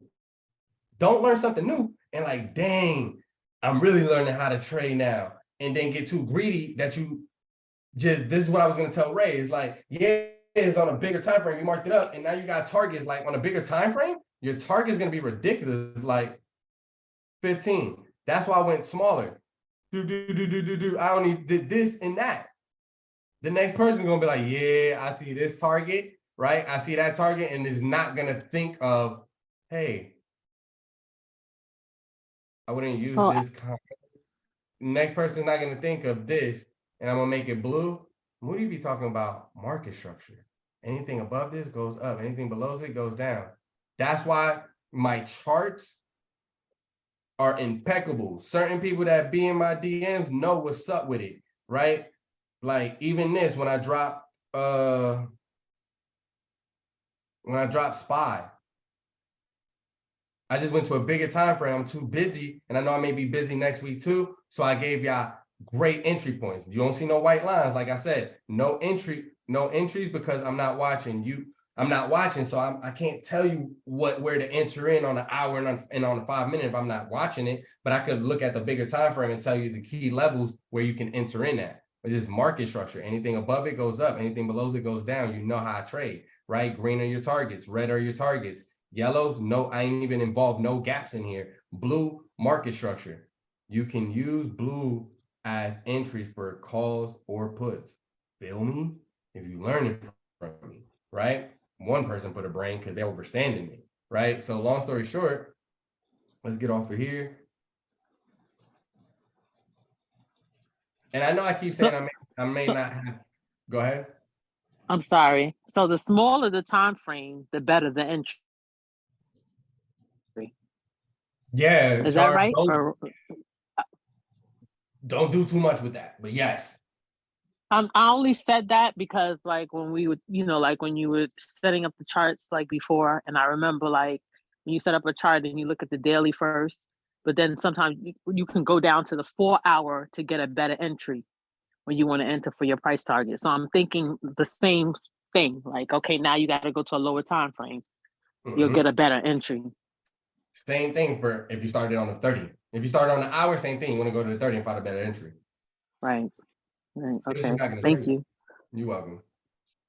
Don't learn something new and like, dang, I'm really learning how to trade now. And then get too greedy that this is what I was going to tell Ray. It's like, yeah, is on a bigger time frame, you marked it up, and now you got targets like on a bigger time frame, your target is gonna be ridiculous, like 15. That's why I went smaller. I only did this and that. The next person's gonna be like, yeah, I see this target, right? I see that target, and is not gonna think of, hey, I wouldn't use this. Next person's not gonna think of this, and I'm gonna make it blue. Moody be talking about market structure. Anything above this goes up, anything below it goes down. That's why my charts are impeccable. Certain people that be in my DMs know what's up with it, right? Like even this, when I drop SPY, I just went to a bigger time frame. I'm too busy, and I know I may be busy next week too. So I gave y'all great entry points. You don't see no white lines. Like I said, no entries because I'm not watching you. I'm not watching, so I can't tell you where to enter in on an hour and on a 5 minute if I'm not watching it. But I could look at the bigger time frame and tell you the key levels where you can enter in at. It is market structure. Anything above it goes up. Anything below it goes down. You know how I trade, right? Green are your targets. Red are your targets. Yellows, no, I ain't even involved. No gaps in here. Blue, market structure. You can use blue as entries for calls or puts. Feel me? If you learn it from me, right? One person put a brain because they're overstanding it, right? So long story short, let's get off of here. And I know I keep saying I may not have. Go ahead. I'm sorry. So the smaller the time frame, the better the entry. Yeah. Is that right? Don't do too much with that, but yes. I only said that because like when we would, like when you were setting up the charts like before, and I remember like when you set up a chart and you look at the daily first, but then sometimes you can go down to the 4 hour to get a better entry when you want to enter for your price target. So I'm thinking the same thing, like, okay, now you got to go to a lower time frame. You'll get a better entry. Same thing for if you started on the 30. If you started on the hour, same thing. You want to go to the 30 and find a better entry. Right. Okay. Thank you. You're welcome.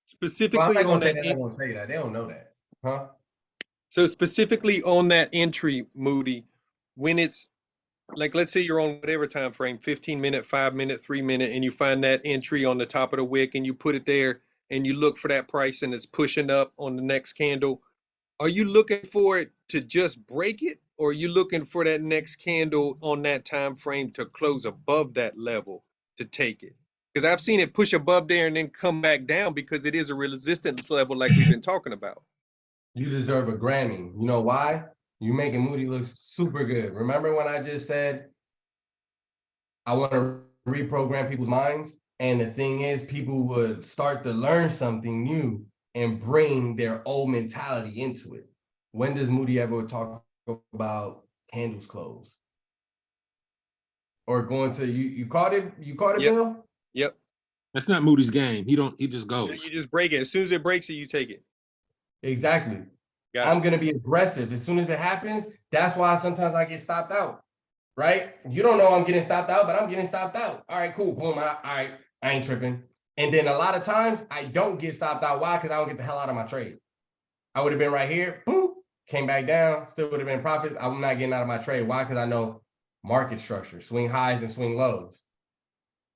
Specifically on that. They're not gonna tell you that. They don't know that. Huh? So specifically on that entry, Moody, when it's like, let's say you're on whatever time frame, 15 minute, 5 minute, 3 minute, and you find that entry on the top of the wick and you put it there and you look for that price and it's pushing up on the next candle. Are you looking for it to just break it, or are you looking for that next candle on that time frame to close above that level to take it? Because I've seen it push above there and then come back down because it is a resistance level like we've been talking about. You deserve a Grammy. You know why? You making Moody look super good. Remember when I just said I want to reprogram people's minds? And the thing is, people would start to learn something new and bring their old mentality into it. When does Moody ever talk about candles close? Or going to you caught it? You caught it, Yep. Bill? Yep. That's not Moody's game. He just goes. You just break it. As soon as it breaks it, you take it. Exactly. Got I'm gonna be aggressive. As soon as it happens, that's why sometimes I get stopped out. Right? You don't know I'm getting stopped out, but I'm getting stopped out. All right, cool. Boom. All right, I ain't tripping. And then a lot of times I don't get stopped out. Why? Because I don't get the hell out of my trade. I would have been right here, boom, came back down, still would have been profit. I'm not getting out of my trade. Why? Because I know market structure, swing highs and swing lows.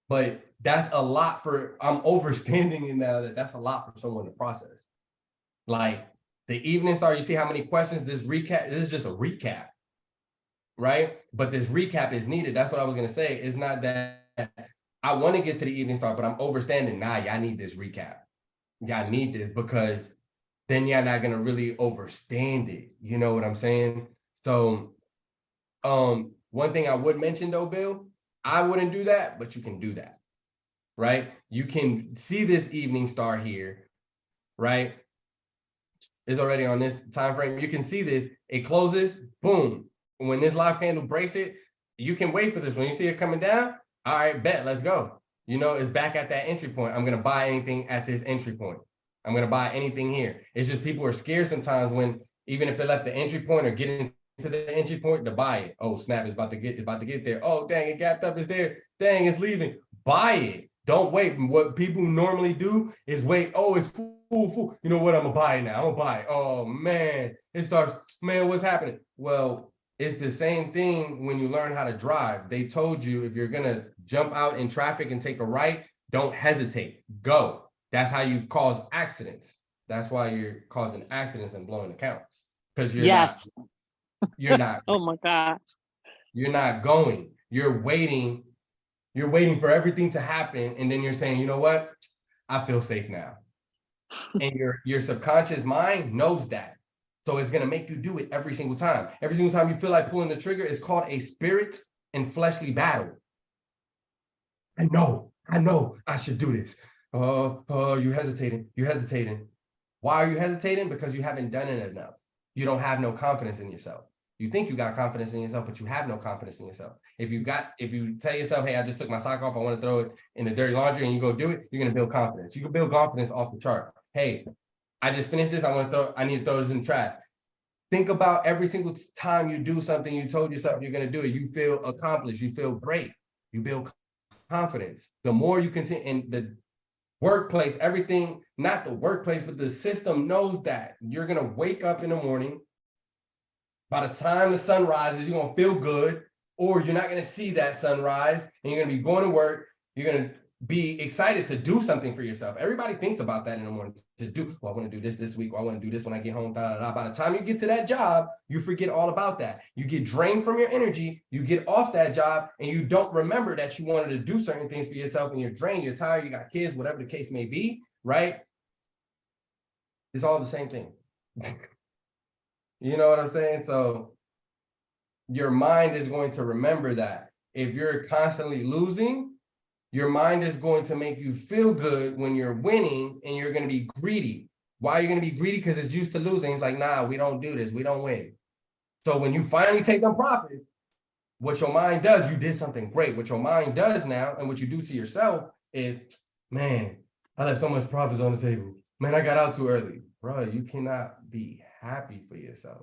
But that's a lot I'm overstanding it now that's a lot for someone to process. Like the evening star, you see how many questions this is just a recap, right? But this recap is needed. That's what I was going to say. It's not that I want to get to the evening star, but I'm overstanding. Nah, y'all need this recap. Y'all need this because then y'all not going to really overstand it. You know what I'm saying? So one thing I would mention though, Bill, I wouldn't do that, but you can do that, right? You can see this evening star here, right? It's already on this time frame. You can see this. It closes, boom. When this live candle breaks it, you can wait for this. When you see it coming down, all right, bet, let's go. You know, it's back at that entry point. I'm going to buy anything at this entry point. I'm going to buy anything here. It's just people are scared sometimes when, even if they left the entry point or get into the entry point to buy it. Oh, snap, it's about to get there. Oh, dang, it gapped up, it's there. Dang, it's leaving. Buy it. Don't wait. What people normally do is wait. Oh, it's fool. You know what? I'm gonna buy it now. I'm gonna buy it. Oh man, it starts. Man, what's happening? Well, it's the same thing when you learn how to drive. They told you if you're gonna jump out in traffic and take a right, don't hesitate. Go. That's how you cause accidents. That's why you're causing accidents and blowing accounts. Because you're not Oh my God. you're not going. You're waiting for everything to happen, and then you're saying, you know what? I feel safe now. And your subconscious mind knows that. So it's gonna make you do it every single time. Every single time you feel like pulling the trigger, it's called a spirit and fleshly battle. I know I should do this. Oh, you're hesitating. Why are you hesitating? Because you haven't done it enough. You don't have no confidence in yourself. You think you got confidence in yourself, but you have no confidence in yourself. If you tell yourself, hey, I just took my sock off, I want to throw it in the dirty laundry, and you go do it, you're gonna build confidence. You can build confidence off the chart. Hey, I just finished this, I need to throw this in the trash. Think about every single time you do something you told yourself you're gonna do it, you feel accomplished, you feel great, you build confidence. The more you continue in the workplace, everything, not the workplace, but the system knows that you're gonna wake up in the morning. By the time the sun rises, you're gonna feel good, or you're not gonna see that sunrise, and you're gonna be going to work. You're gonna be excited to do something for yourself. Everybody thinks about that in the morning to do. Well, I want to do this week. Well, I want to do this when I get home. Da, da, da. By the time you get to that job, you forget all about that. You get drained from your energy. You get off that job, and you don't remember that you wanted to do certain things for yourself. And you're drained. You're tired. You got kids. Whatever the case may be. Right? It's all the same thing. You know what I'm saying? So your mind is going to remember that. If you're constantly losing, your mind is going to make you feel good when you're winning, and you're going to be greedy. Why are you going to be greedy? Because it's used to losing. It's like, nah, we don't do this. We don't win. So when you finally take them profits, what your mind does, you did something great. What your mind does now, and what you do to yourself is, man, I left so much profits on the table. Man, I got out too early. Bro, you cannot be happy for yourself.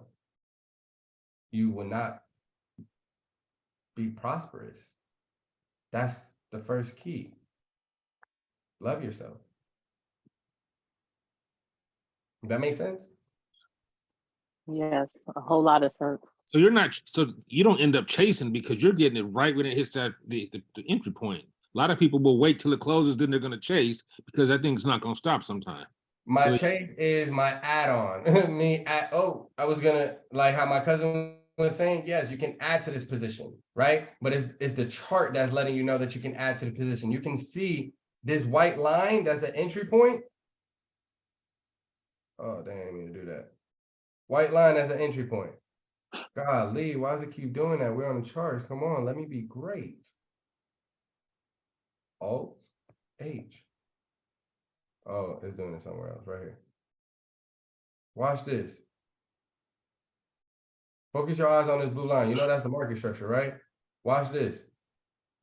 You will not be prosperous. That's the first key. Love yourself. Does that make sense? Yes, a whole lot of sense. So you don't end up chasing because you're getting it right when it hits that the entry point. A lot of people will wait till it closes, then they're going to chase because that thing's not going to stop sometime. My chase is my add-on. I was gonna, like how my cousin was saying, yes, you can add to this position, right? But it's the chart that's letting you know that you can add to the position. You can see this white line, that's the entry point. Oh, dang, I didn't mean to do that. White line, that's an entry point. Golly, why does it keep doing that? We're on the charts. Come on, let me be great. Alt H. Oh, it's doing it somewhere else, right here. Watch this. Focus your eyes on this blue line. You know that's the market structure, right? Watch this.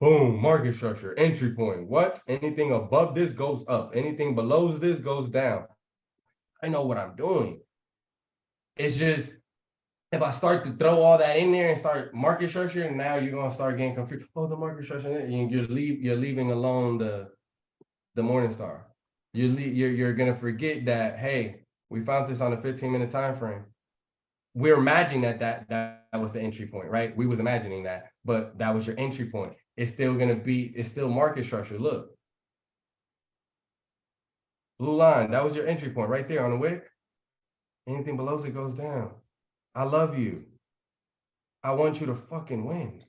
Boom, market structure, entry point. What? Anything above this goes up. Anything below this goes down. I know what I'm doing. It's just, if I start to throw all that in there and start market structure, now you're gonna start getting confused. Oh, the market structure, you're leaving alone the morning star. You're gonna forget that, hey, we found this on a 15-minute time frame. We're imagining that was the entry point, right? We was imagining that, but that was your entry point. It's still market structure. Look. Blue line, that was your entry point right there on the wick. Anything below it goes down. I love you. I want you to fucking win.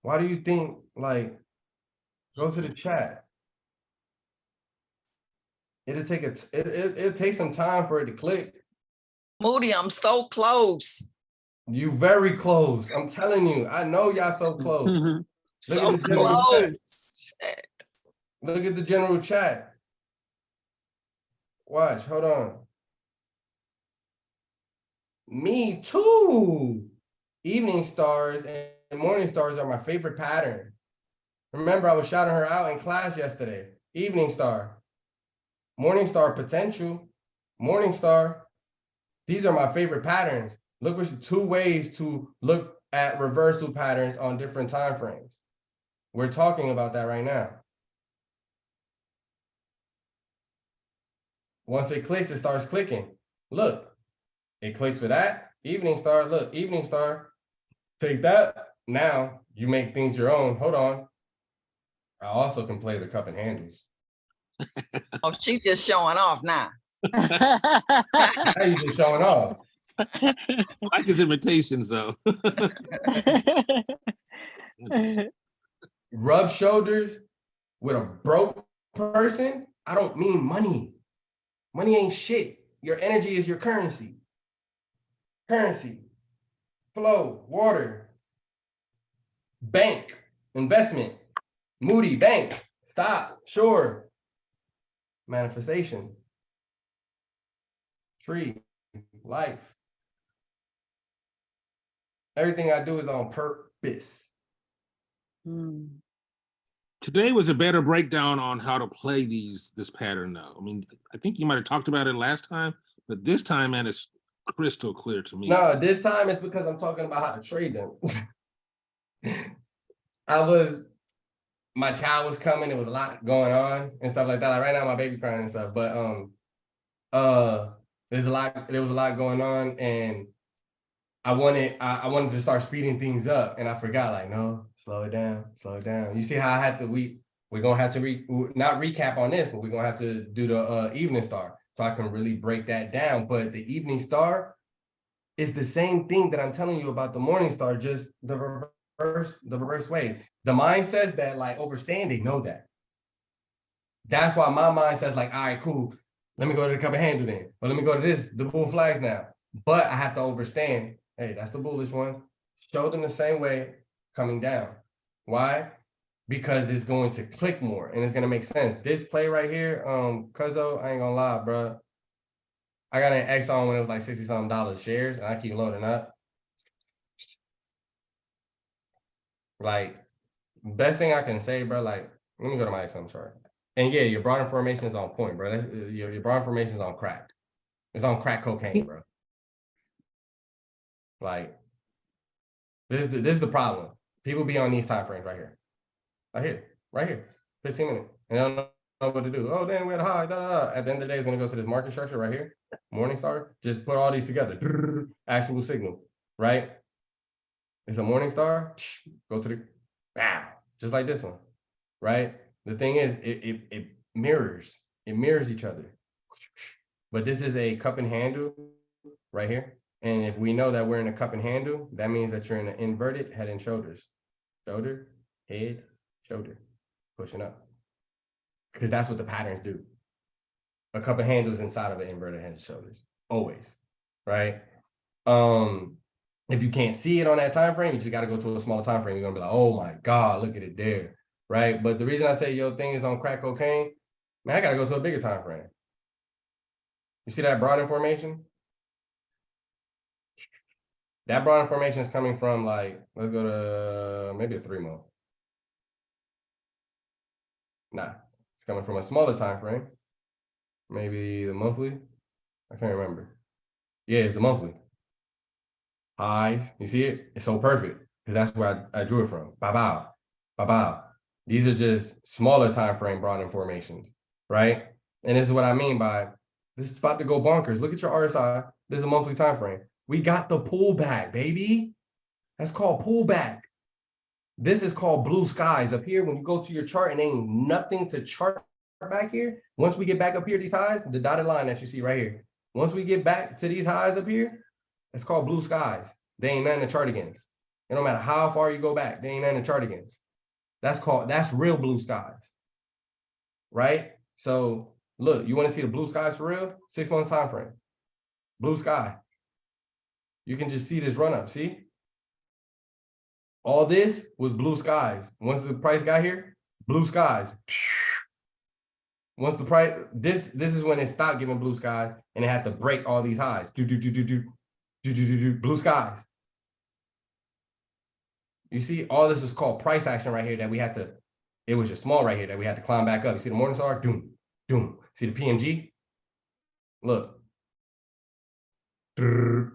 Why do you think, like, go to the chat. It'll take some time for it to click. Moody, I'm so close. You very close. I'm telling you. I know y'all so close. So close. Shit. Look at the general chat. Watch, hold on. Me too. Evening stars and morning stars are my favorite pattern. Remember, I was shouting her out in class yesterday. Evening star, morning star potential, morning star. These are my favorite patterns. Look, what's 2 ways to look at reversal patterns on different time frames. We're talking about that right now. Once it clicks, it starts clicking. Look, it clicks for that. Evening star, look, evening star. Take that. Now you make things your own. Hold on. I also can play the cup and handles. Oh, she's just showing off now. Now you just showing off. I like his imitations though. Rub shoulders with a broke person. I don't mean money. Money ain't shit. Your energy is your currency. Currency, flow, water, bank, investment, Moody, bank, stop, sure, manifestation, tree, life. Everything I do is on purpose. Today was a better breakdown on how to play this pattern though. I mean, I think you might have talked about it last time, but this time, man, it's crystal clear to me. No, this time it's because I'm talking about how to trade them. My child was coming, there was a lot going on and stuff like that. Like right now, my baby crying and stuff, but there was a lot going on, and I wanted to start speeding things up, and I forgot, like, no, slow it down. You see how I had to, we're gonna have to not recap on this, but we're gonna have to do the evening star so I can really break that down. But the evening star is the same thing that I'm telling you about the morning star, just the reverse way. The mind says that, like, overstand, they know that. That's why my mind says, like, all right, cool, let me go to the cup of handle then, or let me go to this, the bull flags now. But I have to overstand, hey, that's the bullish one. Show them the same way coming down. Why? Because it's going to click more and it's gonna make sense. This play right here, Cuzzo, I ain't gonna lie, bro. I got an X on when it was like $60-something shares, and I keep loading up. Like, best thing I can say, bro, like, let me go to my XM chart. And yeah, your broad information is on point, bro. Your broad information is on crack. It's on crack cocaine, bro. Like, this is the problem. People be on these time frames right here. Right here, 15 minutes. And they don't know what to do. Oh, damn, we had a high, At the end of the day, it's gonna go to this market structure right here. Morningstar, just put all these together. Actual signal, right? It's a Morningstar, go to the, just like this one, right? The thing is, it mirrors each other. But this is a cup and handle right here. And if we know that we're in a cup and handle, that means that you're in an inverted head and shoulders. Shoulder, head, shoulder, pushing up. Because that's what the patterns do. A cup of handles inside of an inverted head and shoulders, always, right? If you can't see it on that time frame, you just got to go to a smaller time frame. You're gonna be like, oh my God, look at it there, right? But the reason I say your thing is on crack cocaine, man, I got to go to a bigger time frame. You see that broad information? That broad information is coming from, like, let's go to maybe a 3 month. Nah, it's coming from a smaller time frame. Maybe the monthly. I can't remember. Yeah, it's the monthly. Highs, you see it? It's so perfect because that's where I drew it from. Bow. These are just smaller time frame broad informations, right? And this is what I mean by this is about to go bonkers. Look at your RSI. This is a monthly time frame. We got the pullback, baby. That's called pullback. This is called blue skies up here. When you go to your chart and ain't nothing to chart back here, once we get back up here, these highs, the dotted line that you see right here, once we get back to these highs up here, it's called blue skies. They ain't nothing to chart against. It don't matter how far you go back, they ain't nothing to chart against. That's real blue skies, right? So look, you want to see the blue skies for real? 6 month time frame, blue sky. You can just see this run up, see? All this was blue skies. Once the price got here, blue skies. Once the price, this is when it stopped giving blue skies and it had to break all these highs. Blue skies. You see, all this is called price action right here that we had to, it was just small right here that we had to climb back up. You see the Morningstar? Doom. See the PMG? Look. Boom.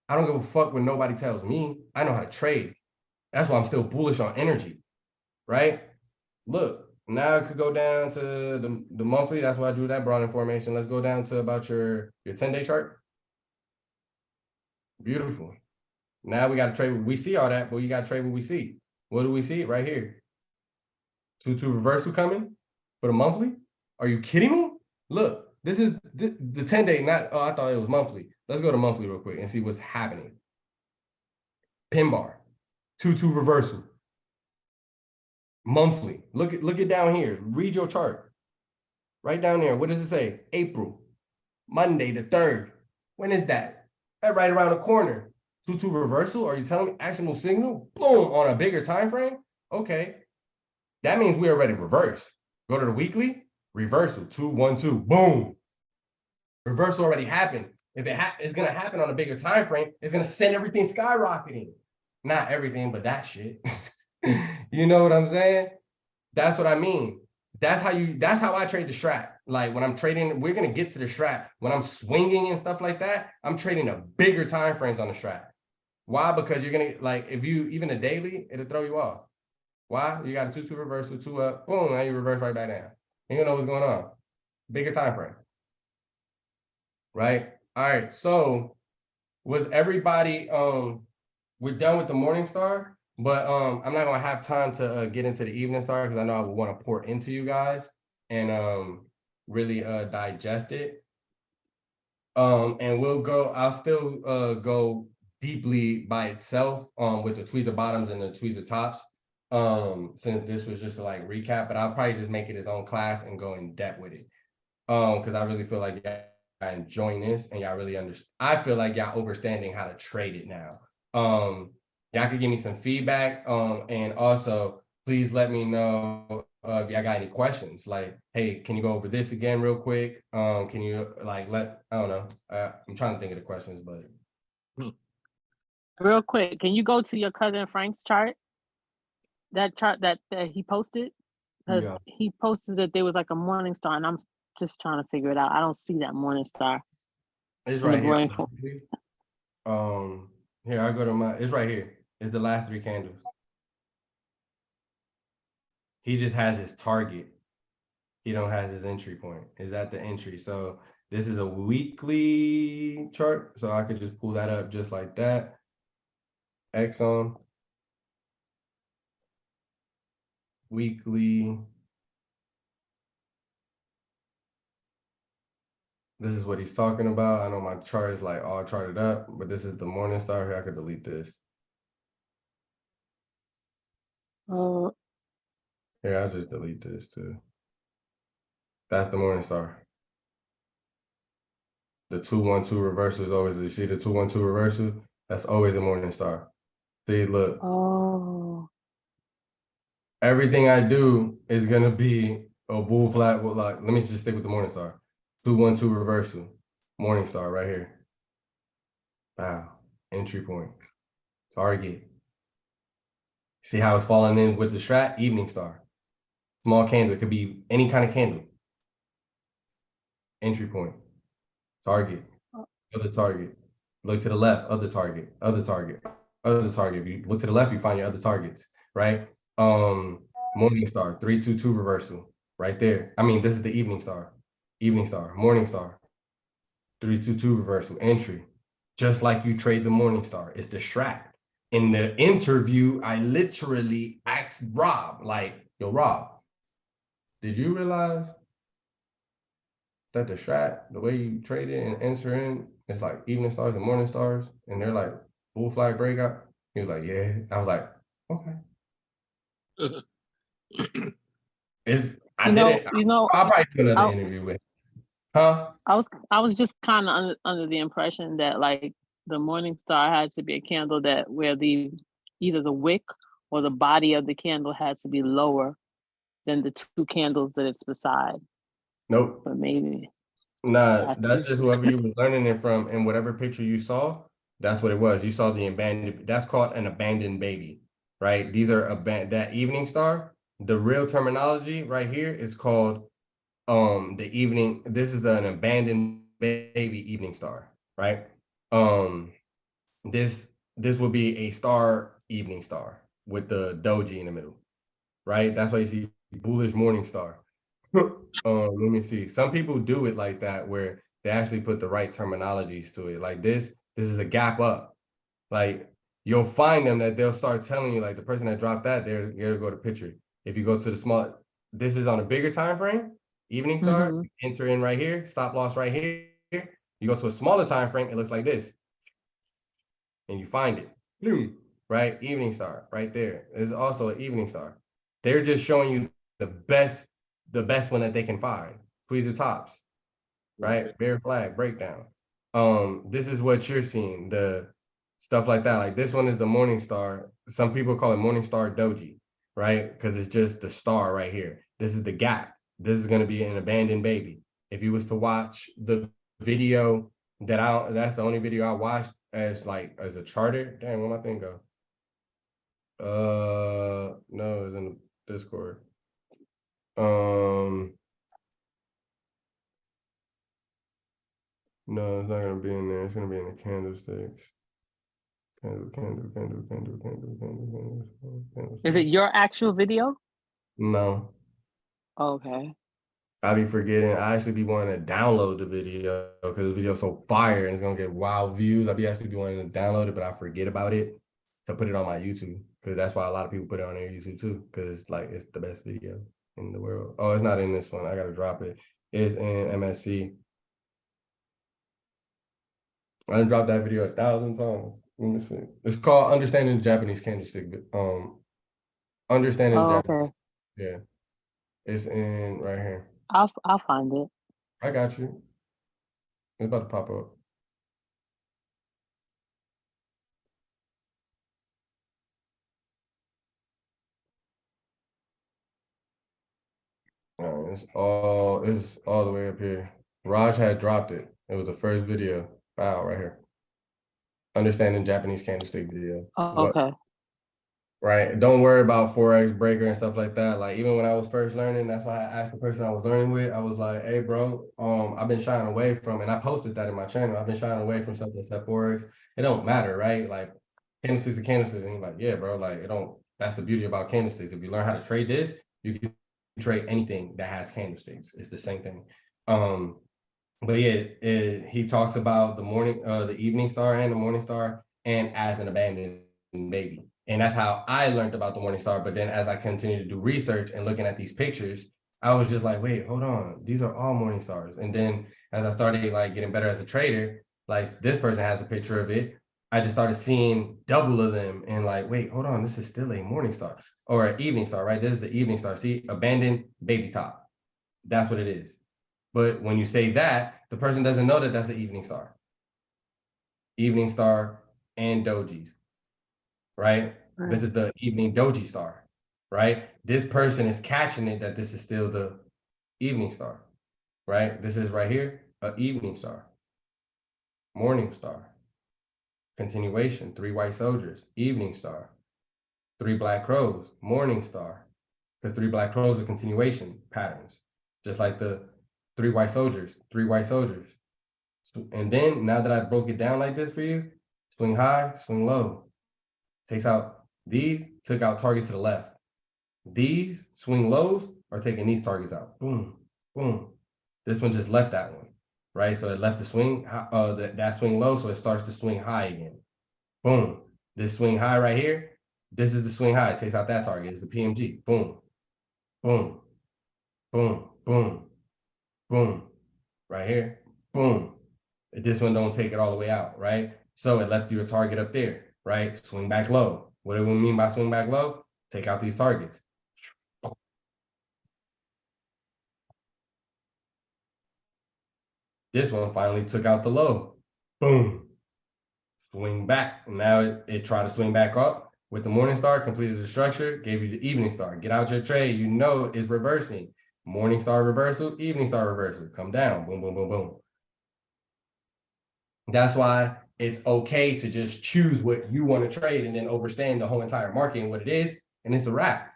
I don't give a fuck when nobody tells me. I know how to trade. That's why I'm still bullish on energy, right? Look, Now it could go down to the monthly. That's why I drew that broad information. Let's go down to about your 10-day chart. Beautiful. Now we got to trade. We see all that, but you got to trade what we see. What do we see right here? 2-2 reversal coming for the monthly. Are you kidding me? Look, this is the 10-day. Not. Oh, I thought it was monthly. Let's go to monthly real quick and see what's happening. Pin bar, 2-2 reversal. Monthly. Look at down here. Read your chart. Right down there. What does it say? April, Monday the 3rd. When is that? That right around the corner. 2-2 reversal. Are you telling me actionable signal? Boom, on a bigger time frame. Okay, that means we already reversed. Go to the weekly. Reversal. 2-1-2. Boom. Reversal already happened. If it's gonna happen on a bigger time frame, it's gonna send everything skyrocketing. Not everything, but that shit. You know what I'm saying? That's what I mean. That's how I trade the strat. Like when I'm trading, we're gonna get to the strat. When I'm swinging and stuff like that, I'm trading a bigger time frames on the strat. Why? Because you're gonna, like, if you even a daily, it'll throw you off. Why? You got a 2-2 reversal, 2 up, boom, now you reverse right back down. And you know what's going on. Bigger time frame. Right? All right. So was everybody we're done with the morning star, but I'm not gonna have time to get into the evening star because I know I would want to pour into you guys and really digest it. And I'll still go deeply by itself with the tweezer bottoms and the tweezer tops. Since this was just a like recap, but I'll probably just make it its own class and go in depth with it. Because I really feel like y'all enjoying this and y'all really understand. I feel like y'all understanding how to trade it now. Y'all could give me some feedback. And also please let me know if y'all got any questions. Like, hey, can you go over this again real quick? Can you like I don't know. I'm trying to think of the questions, but Real quick, can you go to your cousin Frank's chart? That chart that he posted? Because yeah. he posted that there was like a morning star, and I'm just trying to figure it out. I don't see that morning star. It's in the right here. brain Here, I go to it's right here. It's the last 3 candles. He just has his target. He don't have his entry point. Is that the entry? So this is a weekly chart. So I could just pull that up just like that. X on. Weekly. This is what he's talking about. I know my chart is like all charted up, but this is the morning star here. I could delete this. Here, I'll just delete this too. That's the morning star. The 2-1-2 reversal is always, you see the 2-1-2 reversal? That's always a morning star. See, look. Oh. Everything I do is gonna be a bull flat. Well, like, let me just stick with the morning star. 2-1-2 reversal, morning star right here. Wow, entry point, target. See how it's falling in with the strat? Evening star, small candle. It could be any kind of candle. Entry point, target, other target. Look to the left, other target, other target, other target. If you look to the left, you find your other targets, right? Morning star, 3-2-2 reversal, right there. I mean, this is the evening star, morning star, 3-2-2 reversal, entry. Just like you trade the morning star, it's the strat. In the interview, I literally asked Rob, like, yo, Rob, did you realize that the strat, the way you trade it and enter in, it's like evening stars and morning stars, and they're like bull flag breakout? He was like, yeah. I was like, okay. I'll probably do another interview with him. Huh? I was just kind of under the impression that like the morning star had to be a candle that where either the wick or the body of the candle had to be lower than the 2 candles that it's beside. Nope. But maybe. Nah, that's just whoever you were learning it from, and whatever picture you saw, that's what it was. You saw the abandoned, that's called an abandoned baby, right? These are that evening star. The real terminology right here is called the evening. This is an abandoned baby evening star, right? This would be a star evening star with the doji in the middle, right? That's why you see bullish morning star. Let me see. Some people do it like that where they actually put the right terminologies to it. Like this is a gap up. Like you'll find them that they'll start telling you, like the person that dropped that, they're gonna go to picture. If you go to the small, this is on a bigger time frame, evening star, enter in right here, stop loss right here. You go to a smaller time frame, it looks like this. And you find it. Boom, right? Evening star right there. This is also an evening star. They're just showing you the best one that they can find. Squeeze the tops, right? Bear flag breakdown. This is what you're seeing, the stuff like that. Like this one is the morning star. Some people call it morning star doji, right? Because it's just the star right here. This is the gap. This is going to be an abandoned baby. If you was to watch the video that's the only video I watched as a charter. Damn, where my thing go? No, it's in the Discord. No, it's not gonna be in there. It's gonna be in the candlesticks. Candle. Is it your actual video? No, Okay. I be forgetting. I actually be wanting to download the video because the video's so fire and it's gonna get wild views. I be actually be wanting to download it, but I forget about it to put it on my YouTube because that's why a lot of people put it on their YouTube too because like it's the best video in the world. Oh, it's not in this one. I gotta drop it. It's in MSC. I done dropped that video 1,000 times. Let me see. It's called Understanding the Japanese Candlestick. Understanding the Japanese. Okay. Yeah. It's in right here. I'll find it. I got you. It's about to pop up. It's all the way up here. Raj had dropped it. It was the first video. Wow, right here. Understanding Japanese Candlestick video. Okay. Right. Don't worry about Forex breaker and stuff like that. Like even when I was first learning, that's why I asked the person I was learning with. I was like, hey bro, I've been shying away from, and I posted that in my channel. I've been shying away from stuff that said Forex. It don't matter, right? Like candlesticks are candlesticks. And you're like, yeah, bro, like it don't, that's the beauty about candlesticks. If you learn how to trade this, you can trade anything that has candlesticks. It's the same thing. But yeah, he talks about the evening star and the morning star, and as an abandoned baby. And that's how I learned about the morning star. But then as I continued to do research and looking at these pictures, I was just like, wait, hold on. These are all morning stars. And then as I started like getting better as a trader, like this person has a picture of it. I just started seeing double of them and like, wait, hold on. This is still a morning star or an evening star, right? This is the evening star. See, abandoned baby top. That's what it is. But when you say that, the person doesn't know that that's an evening star. Evening star and dojis. Right? This is the evening doji star, right? This person is catching it that this is still the evening star, right? This is right here, an evening star, morning star, continuation, 3 white soldiers, evening star, 3 black crows, morning star, because 3 black crows are continuation patterns, just like the 3 white soldiers, 3 white soldiers. And then now that I broke it down like this for you, swing high, swing low. Takes out these, took out targets to the left. These swing lows are taking these targets out. Boom, boom. This one just left that one, right? So it left the swing, that swing low, so it starts to swing high again. Boom. This swing high right here, this is the swing high. It takes out that target. It's the PMG. Boom, boom, boom, boom, boom. Right here, boom. This one don't take it all the way out, right? So it left you a target up there. Right? Swing back low. What do we mean by swing back low? Take out these targets. This one finally took out the low. Boom. Swing back. Now it tried to swing back up with the morning star, completed the structure, gave you the evening star. Get out your trade. You know it's reversing. Morning star reversal, evening star reversal. Come down. Boom, boom, boom, boom. That's why it's okay to just choose what you want to trade and then understand the whole entire market and what it is, and it's a wrap.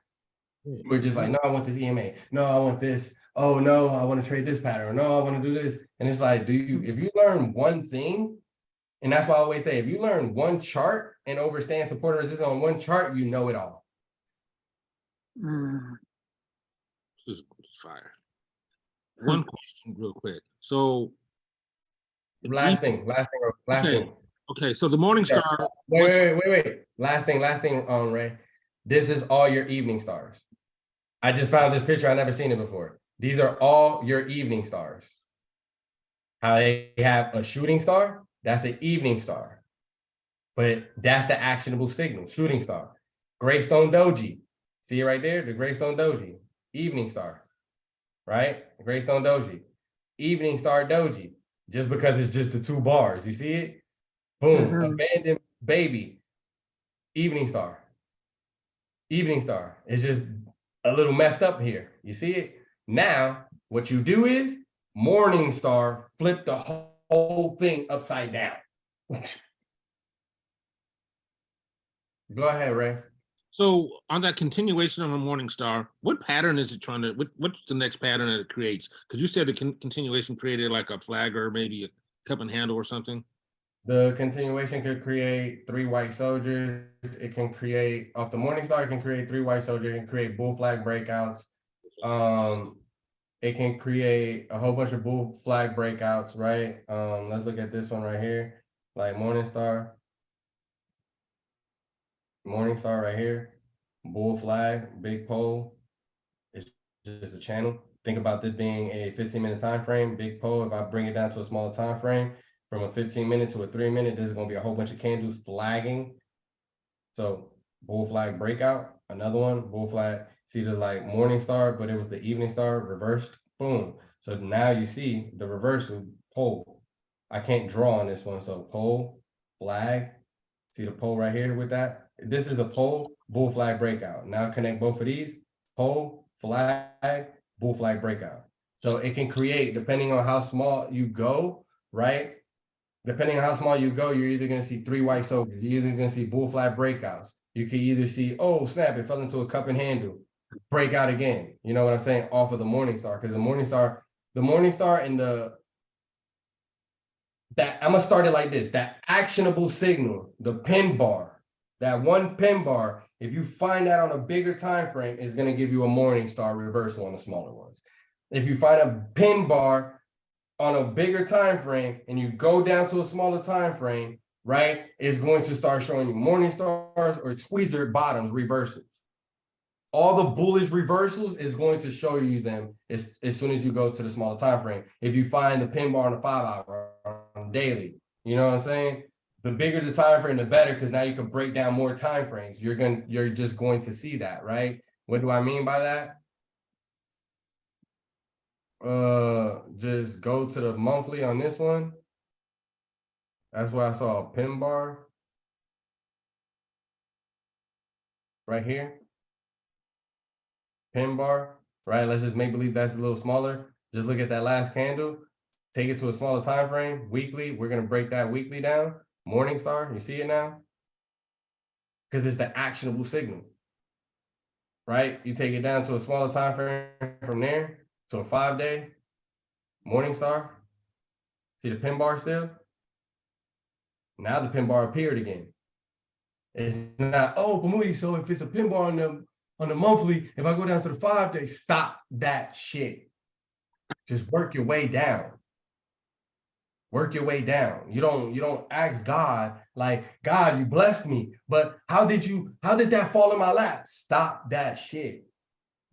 We're just like, no, I want this EMA. No, I want this. Oh no, I want to trade this pattern. No, I want to do this. And it's like, if you learn one thing, and that's why I always say, if you learn one chart and understand support and resistance on one chart, you know it all. This is fire. One question real quick. So Last thing. okay, so the morning star. Wait. Last thing, Ray. This is all your evening stars. I just found this picture. I never seen it before. These are all your evening stars. How they have a shooting star, that's an evening star. But that's the actionable signal, shooting star. Gravestone Doji. See it right there? The Gravestone Doji. Evening star. Right? Gravestone Doji. Evening star Doji. Just because it's just the 2 bars. You see it? Boom. Abandoned baby. Evening star. Evening star. It's just a little messed up here. You see it? Now, what you do is morning star, flip the whole thing upside down. Go ahead, Ray. So on that continuation of a morning star, what pattern is it trying to, what's the next pattern that it creates? Because you said the continuation created like a flag or maybe a cup and handle or something. The continuation could create 3 white soldiers. It can create, off the morning star, it can create 3 white soldiers. It can create bull flag breakouts. It can create a whole bunch of bull flag breakouts, right? Let's look at this one right here, like morning star right here, bull flag, big pole. It's just a channel. Think about this being a 15-minute time frame, big pole. If I bring it down to a smaller time frame, from a 15-minute to a 3-minute, there's gonna be a whole bunch of candles flagging. So bull flag breakout, another one, bull flag. See the like morning star, but it was the evening star reversed, boom. So now you see the reversal pole. I can't draw on this one, so pole, flag. See the pole right here with that? This is a pole, bull flag breakout. Now connect both of these, pole, flag, bull flag breakout. So it can create, depending on how small you go, right? Depending on how small you go, you're either gonna see 3 white soldiers, you're either gonna see bull flag breakouts. You can either see, oh snap, it fell into a cup and handle, break out again. You know what I'm saying? Off of the morning star, because the morning star and I'm gonna start it like this, that actionable signal, the pin bar, that one pin bar, if you find that on a bigger time frame, is gonna give you a morning star reversal on the smaller ones. If you find a pin bar on a bigger time frame and you go down to a smaller time frame, right, it's going to start showing you morning stars or tweezer bottoms reversals. All the bullish reversals is going to show you them as soon as you go to the smaller time frame. If you find the pin bar on the 5-hour on daily, you know what I'm saying? The bigger the time frame, the better, because now you can break down more time frames. You're just going to see that, right? What do I mean by that? Just go to the monthly on this one. That's where I saw a pin bar right here. Pin bar, right? Let's just make believe that's a little smaller. Just look at that last candle, take it to a smaller time frame, weekly. We're gonna break that weekly down. Morning star, you see it now? Because it's the actionable signal, right? You take it down to a smaller time frame from there to a 5-day. Morning star, see the pin bar still? Now the pin bar appeared again. It's not, oh, but Moody, so if it's a pin bar on the monthly, if I go down to the 5-day, stop that shit. Just work your way down. Work your way down. You don't ask God, like, God, you blessed me, but how did that fall in my lap? Stop that shit.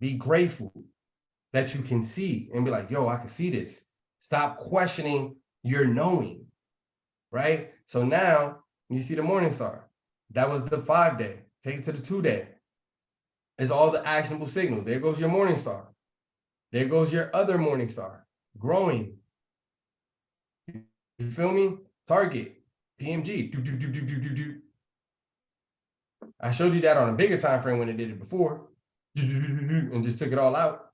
Be grateful that you can see and be like, yo, I can see this. Stop questioning your knowing, right? So now you see the morning star. That was the 5-day. Take it to the 2-day. It's all the actionable signal. There goes your morning star. There goes your other morning star. Growing. You feel me? Target. PMG. I showed you that on a bigger time frame when it did it before. And just took it all out.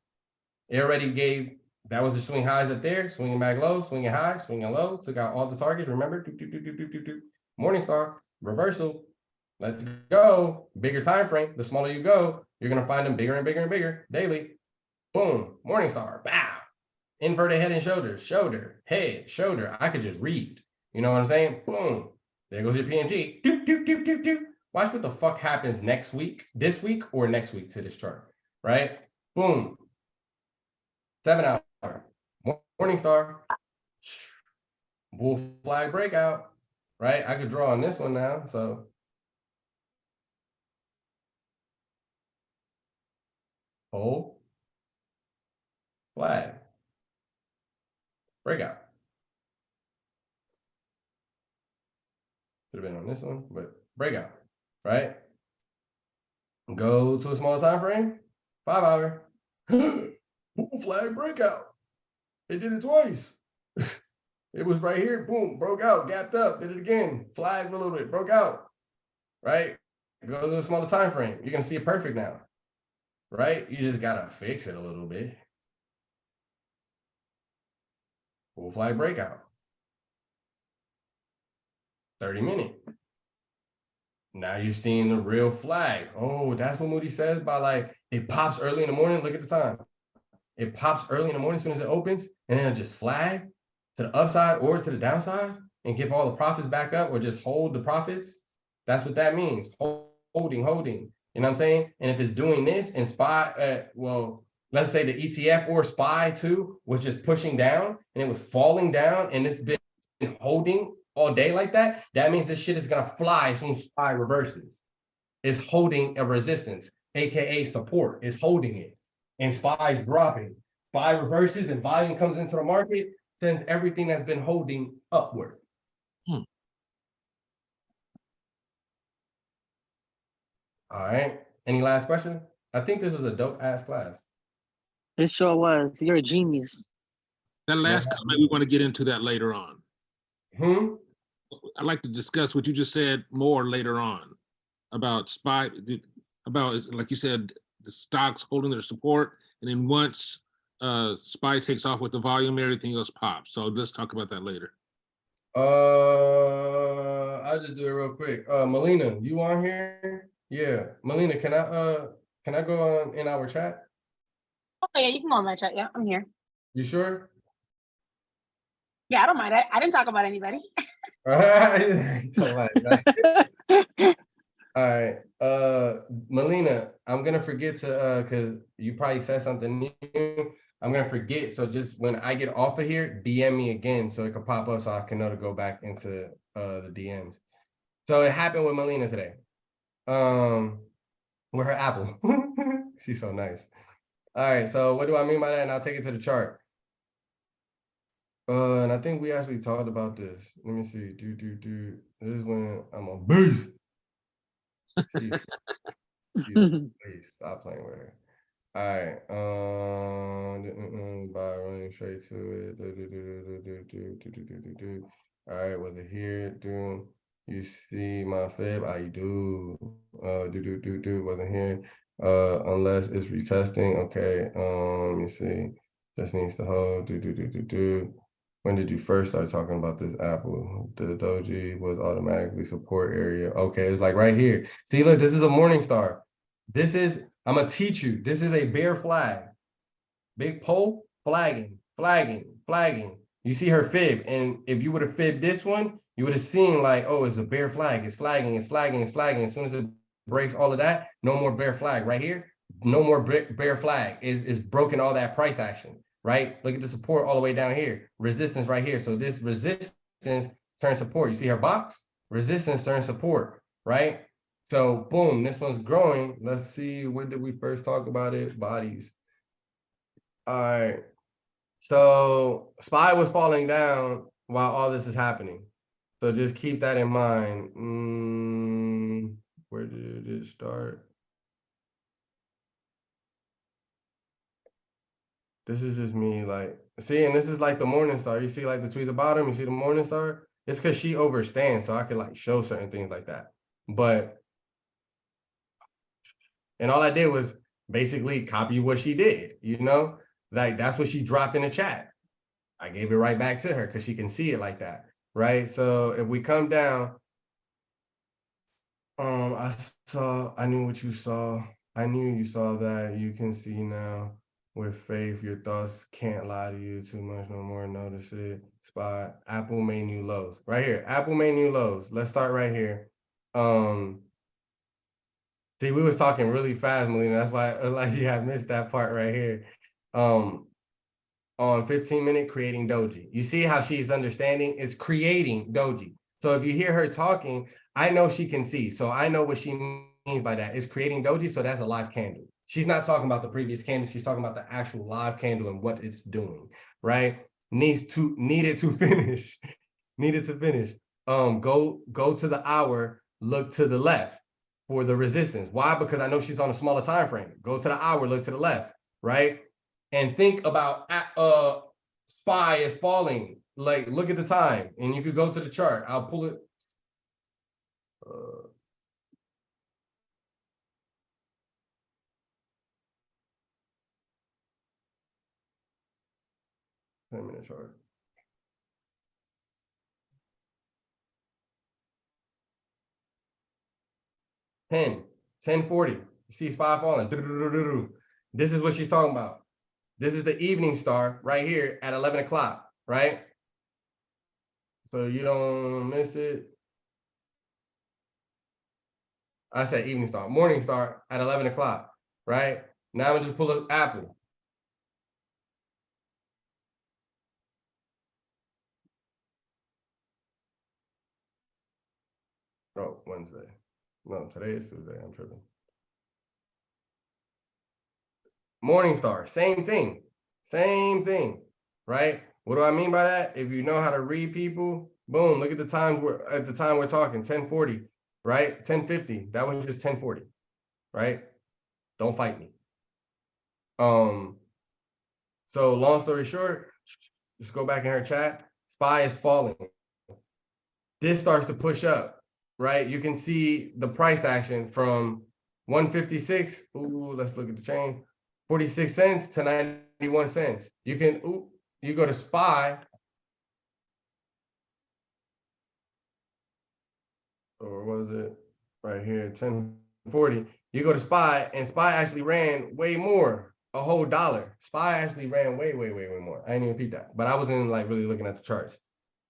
It already gave, that was the swing highs up there, swinging back low, swinging high, swinging low, took out all the targets, remember? Morning star, reversal. Let's go. Bigger time frame, the smaller you go, you're gonna find them bigger and bigger and bigger daily. Boom, morning star, bow. Inverted head and shoulders, shoulder, head, shoulder. I could just read. You know what I'm saying? Boom. There goes your PMG. Watch what the fuck happens next week, this week, or next week to this chart, right? Boom. 7 hour. Morning star. Wolf flag breakout. Right? I could draw on this one now. So whole flag breakout. Should have been on this one, but breakout, right? Go to a small time frame, 5 hour. Boom, flag breakout. It did it twice. It was right here, boom, broke out, gapped up, did it again, flagged a little bit, broke out, right? Go to a smaller time frame. You're gonna see it perfect now, right? You just gotta fix it a little bit. Full flag breakout. 30-minute. Now you're seeing the real flag. Oh, that's what Moody says by like, it pops early in the morning. Look at the time. It pops early in the morning as soon as it opens, and then it just flag to the upside or to the downside and give all the profits back up or just hold the profits. That's what that means. Holding. You know what I'm saying? And if it's doing this and SPY, well, let's say the ETF or SPY too was just pushing down and it was falling down and it's been holding all day like that, that means this shit is gonna fly as soon as SPY reverses. It's holding a resistance, aka support. It's holding it, and SPY is dropping. SPY reverses and volume comes into the market, sends everything that's been holding upward. All right. Any last questions? I think this was a dope ass class. It sure was. You're a genius. That last comment, we want to get into that later on. I'd like to discuss what you just said more later on about SPY, about, like you said, the stocks holding their support, and then once SPY takes off with the volume, everything else pops. So let's talk about that later. I'll just do it real quick. Melina, you on here? Yeah, Melina, can I go on in our chat? Oh yeah, you can go on my chat. Yeah, I'm here. You sure? Yeah, I don't mind. I didn't talk about anybody. All right. All right. Melina, I'm gonna forget to because you probably said something new. I'm gonna forget. So just when I get off of here, DM me again so it can pop up so I can know to go back into the DMs. So it happened with Melina today. With her apple. She's so nice. All right, so what do I mean by that? And I'll take it to the chart. And I think we actually talked about this. Let me see. This is when I'm a beast. Please stop playing with her. All right. By running straight to it. All right, was it here? You see my fib? I do. Wasn't here. Unless it's retesting. Okay. Let me see. Just needs to hold. When did you first start talking about this apple? The doji was automatically support area. Okay, it's like right here. See, look, this is a morning star. This is, I'm gonna teach you. This is a bear flag. Big pole, flagging. You see her fib, and if you would have fibbed this one, you would have seen like, oh, it's a bear flag. It's flagging. As soon as it breaks all of that, no more bear flag. Right here, no more bear flag. It's broken all that price action. Right? Look at the support all the way down here. Resistance right here. So this resistance turns support. You see her box? Resistance turns support, right? So boom, this one's growing. Let's see, when did we first talk about it? Bodies. All right. So SPY was falling down while all this is happening. So just keep that in mind. Where did it start? This is just me, like, see, and this is like the morning star. You see like the tweets at the bottom, you see the morning star? It's because she overstands, so I can like show certain things like that. But, and all I did was basically copy what she did, you know? Like, that's what she dropped in the chat. I gave it right back to her because she can see it like that, right? So if we come down, I knew what you saw. I knew you saw that. You can see now. With faith, your thoughts can't lie to you too much no more. Notice it. Spot. Apple made new lows. Right here. Apple made new lows. Let's start right here. See, we was talking really fast, Melina. That's why like you have missed that part right here. on 15-minute creating doji. You see how she's understanding? It's creating doji. So if you hear her talking, I know she can see. So I know what she means by that. It's creating doji, so that's a live candle. She's not talking about the previous candle. She's talking about the actual live candle and what it's doing, right? Needed to finish. Needed to finish. Go to the hour, look to the left for the resistance. Why? Because I know she's on a smaller time frame. Go to the hour, look to the left, right? And think about SPY is falling. Like, look at the time, and you could go to the chart. I'll pull it. 10-minute chart. Ten, 10:40. You see SPY falling. This is what she's talking about. This is the evening star right here at 11 o'clock, right? So you don't miss it. I said evening star, morning star at 11 o'clock, right? Now I'm just pull up Apple. Oh, Wednesday. No, today is Tuesday. I'm tripping. Morning star, same thing, right? What do I mean by that? If you know how to read people, boom, look at the time we're talking, 10:40, right? 10:50, that was just 10:40, right? Don't fight me. So long story short, just go back in her chat. SPY is falling. This starts to push up, right? You can see the price action from 156. Ooh, let's look at the chain. 46 cents to 91 cents. You can, you go to SPY, or was it right here, 1040. You go to SPY, and SPY actually ran way more, a whole dollar. SPY actually ran way more. I didn't even peep that, but I wasn't like really looking at the charts.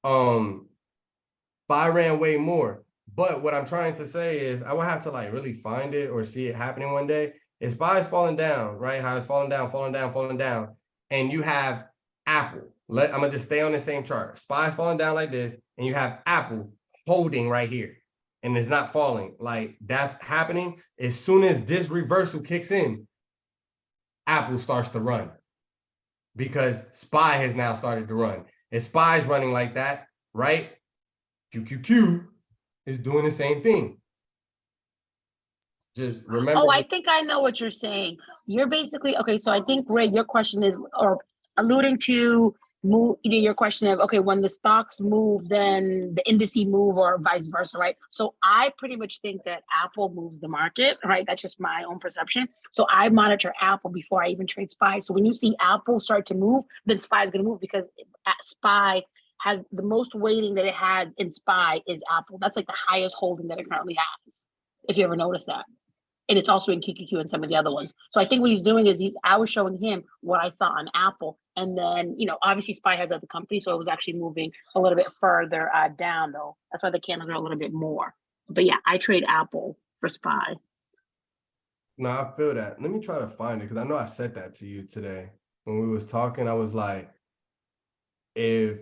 SPY ran way more. But what I'm trying to say is I would have to like really find it or see it happening one day. If SPY is falling down, right? How it's falling down, and you have Apple. I'm gonna just stay on the same chart. SPY is falling down like this, and you have Apple holding right here, and it's not falling. Like that's happening. As soon as this reversal kicks in, Apple starts to run because SPY has now started to run. If SPY is running like that, right? QQQ is doing the same thing. Just remember. Oh, I think I know what you're saying. You're basically, okay, so I think, Ray, your question is, or alluding to your question of, okay, when the stocks move, then the indices move or vice versa, right? So I pretty much think that Apple moves the market, right? That's just my own perception. So I monitor Apple before I even trade SPY. So when you see Apple start to move, then SPY is going to move because SPY has the most weighting that it has in SPY is Apple. That's like the highest holding that it currently has, if you ever noticed that. And it's also in QQQ and some of the other ones. So I think what he's doing is I was showing him what I saw on Apple. And then, obviously SPY has other companies. So it was actually moving a little bit further down though. That's why the candles are a little bit more. But yeah, I trade Apple for SPY. No, I feel that. Let me try to find it because I know I said that to you today. When we was talking, I was like, if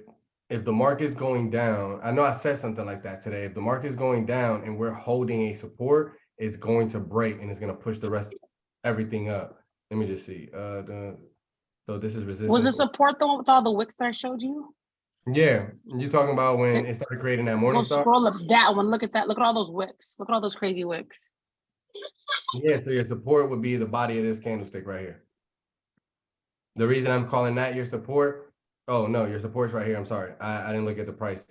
the market's going down, I know I said something like that today. If the market's going down and we're holding a support, it's going to break and it's going to push the rest of everything up. Let me just see. So this is resistance. Was the support the one with all the wicks that I showed you? Yeah, you're talking about when it started creating that morning star? Scroll up that one. Look at that. Look at all those wicks. Look at all those crazy wicks. Yeah, so your support would be the body of this candlestick right here. The reason I'm calling that your support, oh no, your support's right here. I'm sorry. I didn't look at the price.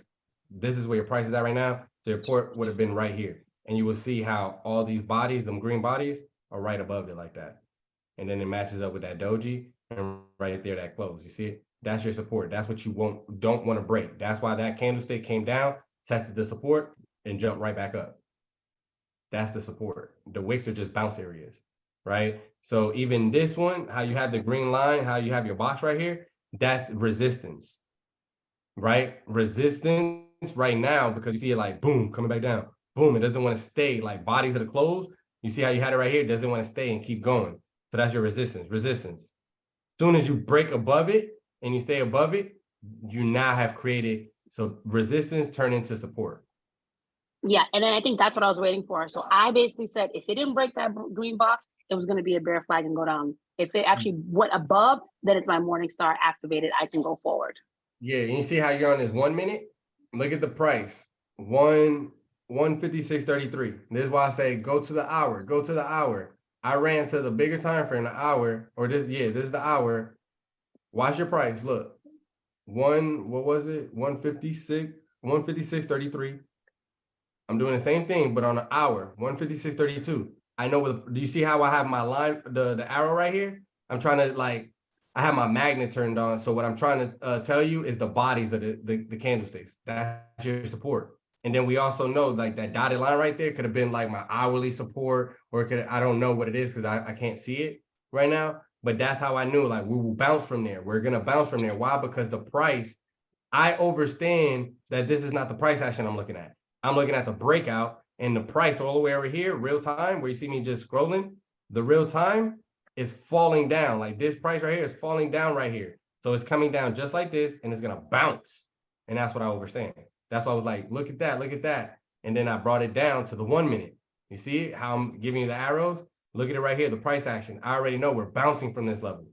This is where your price is at right now. So your support would have been right here. And you will see how all these bodies, them green bodies, are right above it like that. And then it matches up with that doji and right there, that close. You see it? That's your support. That's what you don't want to break. That's why that candlestick came down, tested the support, and jumped right back up. That's the support. The wicks are just bounce areas, right? So even this one, how you have the green line, how you have your box right here, that's resistance, right? Resistance right now, because you see it like, boom, coming back down. Boom, it doesn't want to stay like bodies at the close. You see how you had it right here? It doesn't want to stay and keep going. So that's your resistance. As soon as you break above it, and you stay above it, you now have created, so resistance turn into support. Yeah, and then I think that's what I was waiting for. So I basically said if it didn't break that green box, it was going to be a bear flag and go down. If it actually went above, then it's my morning star activated. I can go forward. Yeah, and you see how you're on this 1 minute? Look at the price. 156.33. This is why I say go to the hour. Go to the hour. I ran to the bigger time frame, the hour, or this is the hour. Watch your price. Look. What was it? 156.33. I'm doing the same thing, but on an hour, 156.32. I know do you see how I have my line, the arrow right here? I'm trying to I have my magnet turned on. So what I'm trying to tell you is the bodies of the candlesticks. That's your support. And then we also know that dotted line right there could have been like my hourly support, or I don't know what it is because I can't see it right now. But that's how I knew we will bounce from there. We're gonna bounce from there. Why? Because the price, I understand that this is not the price action I'm looking at. I'm looking at the breakout and the price all the way over here, real time, where you see me just scrolling. The real time is falling down. Like this price right here is falling down right here. So it's coming down just like this and it's gonna bounce. And that's what I understand. That's why I was like, look at that, look at that. And then I brought it down to the 1 minute. You see how I'm giving you the arrows? Look at it right here, the price action. I already know we're bouncing from this level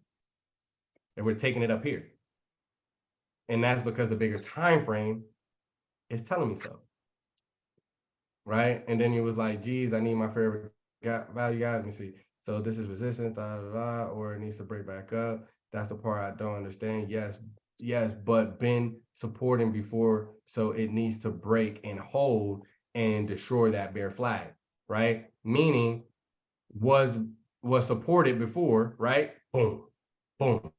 and we're taking it up here. And that's because the bigger time frame is telling me so. Right? And then it was like, geez, I need my fair value, guys. Let me see. So this is resistance, or it needs to break back up. That's the part I don't understand. Yes, but been supporting before, so it needs to break and hold and destroy that bear flag, right? Meaning was supported before, right? Boom, boom.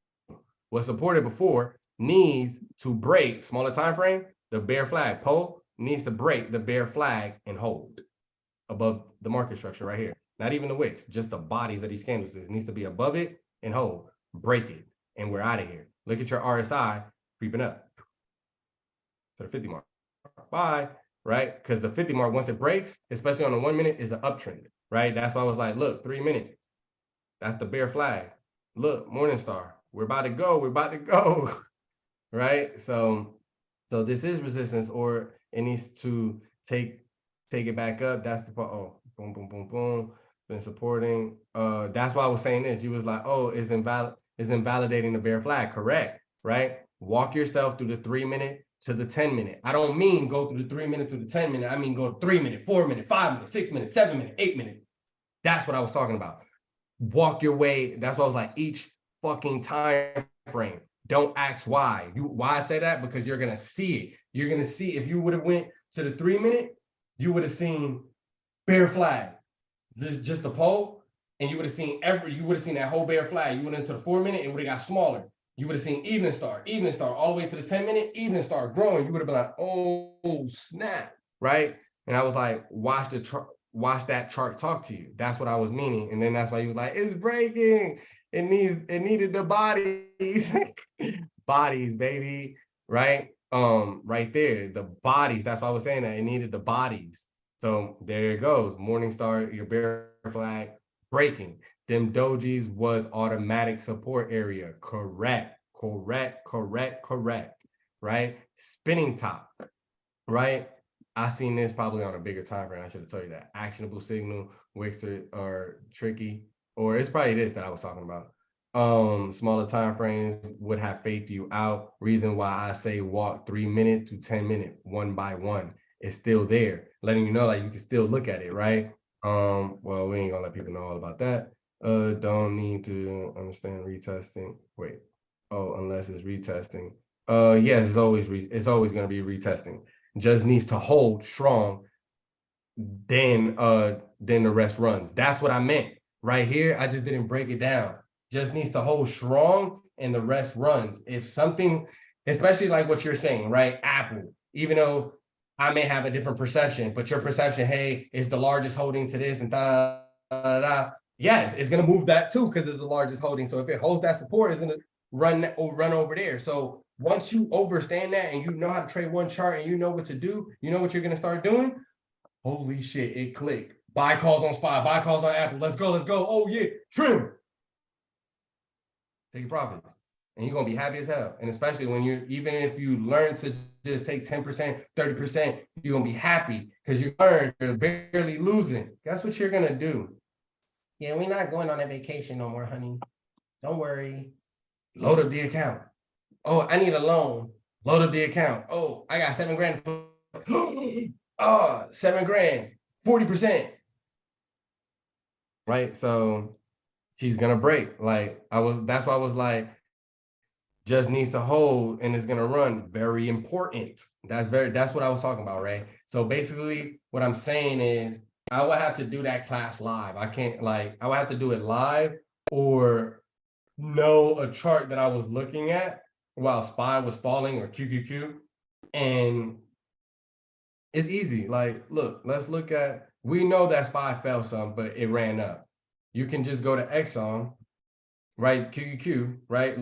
Was supported before, needs to break, smaller time frame, the bear flag pole needs to break the bear flag and hold above the market structure right here. Not even the wicks, just the bodies of these candlesticks. It needs to be above it and hold, break it, and we're out of here. Look at your RSI creeping up to the 50 mark. Bye, right? Because the 50 mark, once it breaks, especially on the 1 minute, is an uptrend, right? That's why I was like, look, 3 minutes. That's the bear flag. Look, Morningstar, we're about to go, right? So this is resistance, or it needs to take it back up. That's the part. Oh, boom, boom, boom, boom. Been supporting. That's why I was saying this. You was like, oh, it's invalidating the bear flag. Correct, right? Walk yourself through the 3 minute to the 10 minute. I don't mean go through the 3 minute to the 10 minute. I mean go 3 minute, 4 minute, 5 minute, 6 minute, 7 minute, 8 minute. That's what I was talking about. Walk your way. That's why I was like, each fucking time frame. Don't ask why. Why I say that? Because you're gonna see it. You're gonna see, if you would have went to the 3 minute, you would have seen bear flag. Just the pole, and you would have seen that whole bear flag. You went into the 4 minute, it would have got smaller. You would have seen evening star, all the way to the 10 minute, evening star growing. You would have been like, oh snap, right? And I was like, watch that chart talk to you. That's what I was meaning. And then that's why he was like, it's breaking. It needed the bodies. Bodies, baby, right? Right there, the bodies. That's why I was saying that it needed the bodies. So there it goes. Morningstar, your bear flag breaking. Them dojis was automatic support area. Correct. Right? Spinning top, right? I seen this probably on a bigger time frame. I should have told you that. Actionable signal, wicks are tricky, or it's probably this that I was talking about. Smaller time frames would have faked you out. Reason why I say walk 3 minute to 10 minute, one by one. It's still there, letting you know you can still look at it, right? Well, we ain't gonna let people know all about that. Don't need to understand retesting. Wait, unless it's retesting. Yes, it's always gonna be retesting. Just needs to hold strong, then the rest runs. That's what I meant right here. I just didn't break it down. Just needs to hold strong and the rest runs. If something, especially like what you're saying, right? Apple, even though I may have a different perception, but your perception, hey, is the largest holding to this and da da da. Yes, it's gonna move that too because it's the largest holding. So if it holds that support, it's gonna run over there. So once you understand that and you know how to trade one chart and you know what to do, you know what you're gonna start doing. Holy shit, it clicked. Buy calls on SPY, buy calls on Apple. Let's go. Oh yeah, trim. Take your profits. and you're gonna be happy as hell. And especially when even if you learn to just take 10%, 30%, you're gonna be happy because you learn you're barely losing. That's what you're gonna do. Yeah, we're not going on a vacation no more, honey. Don't worry. Load up the account. Oh, I need a loan. Load up the account. Oh, I got 7 grand. Oh, 7 grand, 40%. Right. So she's gonna break. That's why I was like, just needs to hold and is gonna run. Very important. That's what I was talking about, right? So basically what I'm saying is I would have to do that class live. I can't I would have to do it live or know a chart that I was looking at while SPY was falling or QQQ. And it's easy. Look, let's look at, we know that SPY fell some, but it ran up. You can just go to Exxon, right? QQQ, right?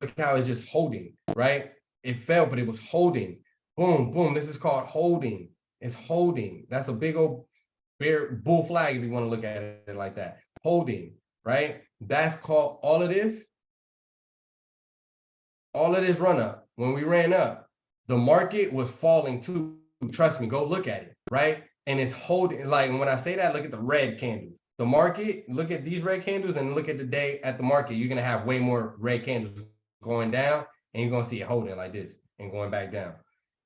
Look how it's just holding, right? It fell, but it was holding. Boom, boom. This is called holding. It's holding. That's a big old bull flag if you want to look at it like that. Holding, right? That's called all of this run up. When we ran up, the market was falling too. Trust me, go look at it, right? And it's holding, when I say that, look at the red candles. The market, look at these red candles and look at the day at the market. You're gonna have way more red candles going down and you're gonna see it holding like this and going back down.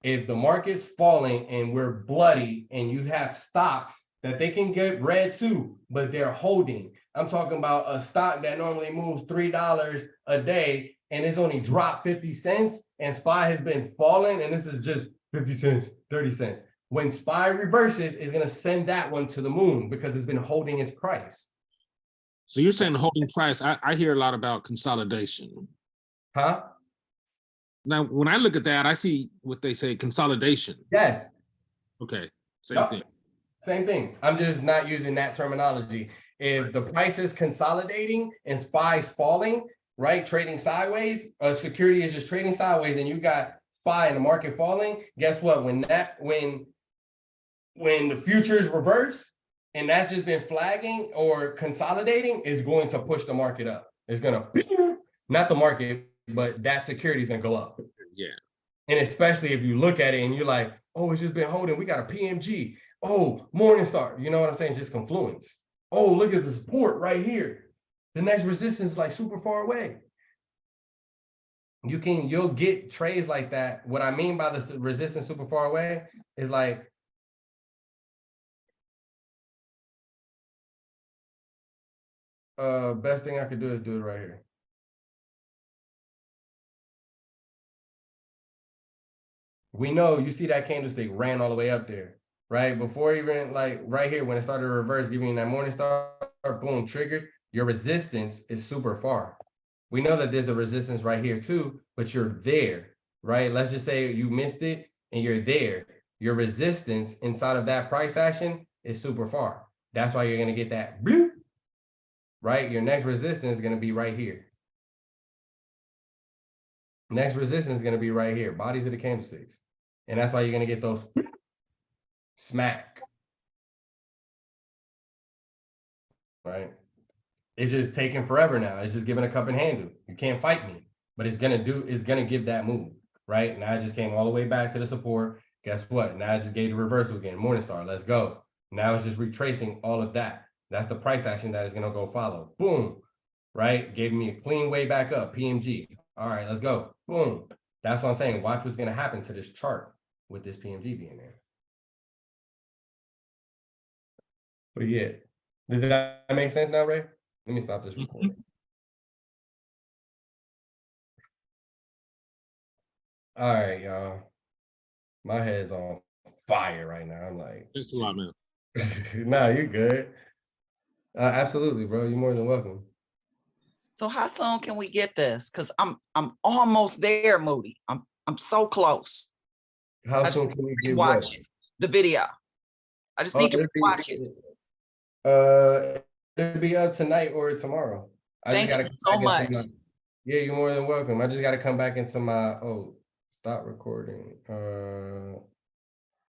If the market's falling and we're bloody and you have stocks that they can get red too, but they're holding. I'm talking about a stock that normally moves $3 a day and it's only dropped 50 cents and SPY has been falling and this is just 50 cents, 30 cents. When SPY reverses, it's gonna send that one to the moon because it's been holding its price. So you're saying holding price, I hear a lot about consolidation. Huh? Now, when I look at that, I see what they say, consolidation. Yes. Okay, same thing. Same thing. I'm just not using that terminology. If the price is consolidating and SPY's falling, right, trading sideways, a security is just trading sideways and you got SPY in the market falling, guess what? When the futures reverse and that's just been flagging or consolidating, is going to push the market up. It's gonna, not the market, but that security is gonna go up. Yeah. And especially if you look at it and you're like, oh, it's just been holding. We got a PMG. Oh, Morningstar. You know what I'm saying? It's just confluence. Oh, look at the support right here. The next resistance is super far away. You'll get trades like that. What I mean by the resistance super far away is best thing I could do is do it right here. We know, you see that candlestick ran all the way up there, right? Before even right here, when it started to reverse, giving that Morningstar, boom, triggered, your resistance is super far. We know that there's a resistance right here too, but you're there, right? Let's just say you missed it and you're there. Your resistance inside of that price action is super far. That's why you're gonna get that bloop, right? Your next resistance is gonna be right here. Next resistance is gonna be right here, bodies of the candlesticks. And that's why you're gonna get those smack, right? It's just taking forever now. It's just giving a cup and handle. You can't fight me, but it's gonna give that move, right? Now I just came all the way back to the support. Guess what? Now I just gave the reversal again. Morningstar, let's go. Now it's just retracing all of that. That's the price action that is gonna go follow. Boom, right? Gave me a clean way back up, PMG. All right, let's go. Boom. That's what I'm saying. Watch what's gonna happen to this chart with this PMG being there. But yeah, did that make sense now, Ray? Let me stop this recording. All right, y'all. My head's on fire right now. I'm like, Thanks a lot, man. nah, you're good. Absolutely, bro. You're more than welcome. So how soon can we get this? Because I'm almost there, Moody. I'm so close. How soon can we get watch it? The video. I just need to watch it. It'll be up tonight or tomorrow. Thank you so much. Yeah, you're more than welcome. I just got to come back into my stop recording.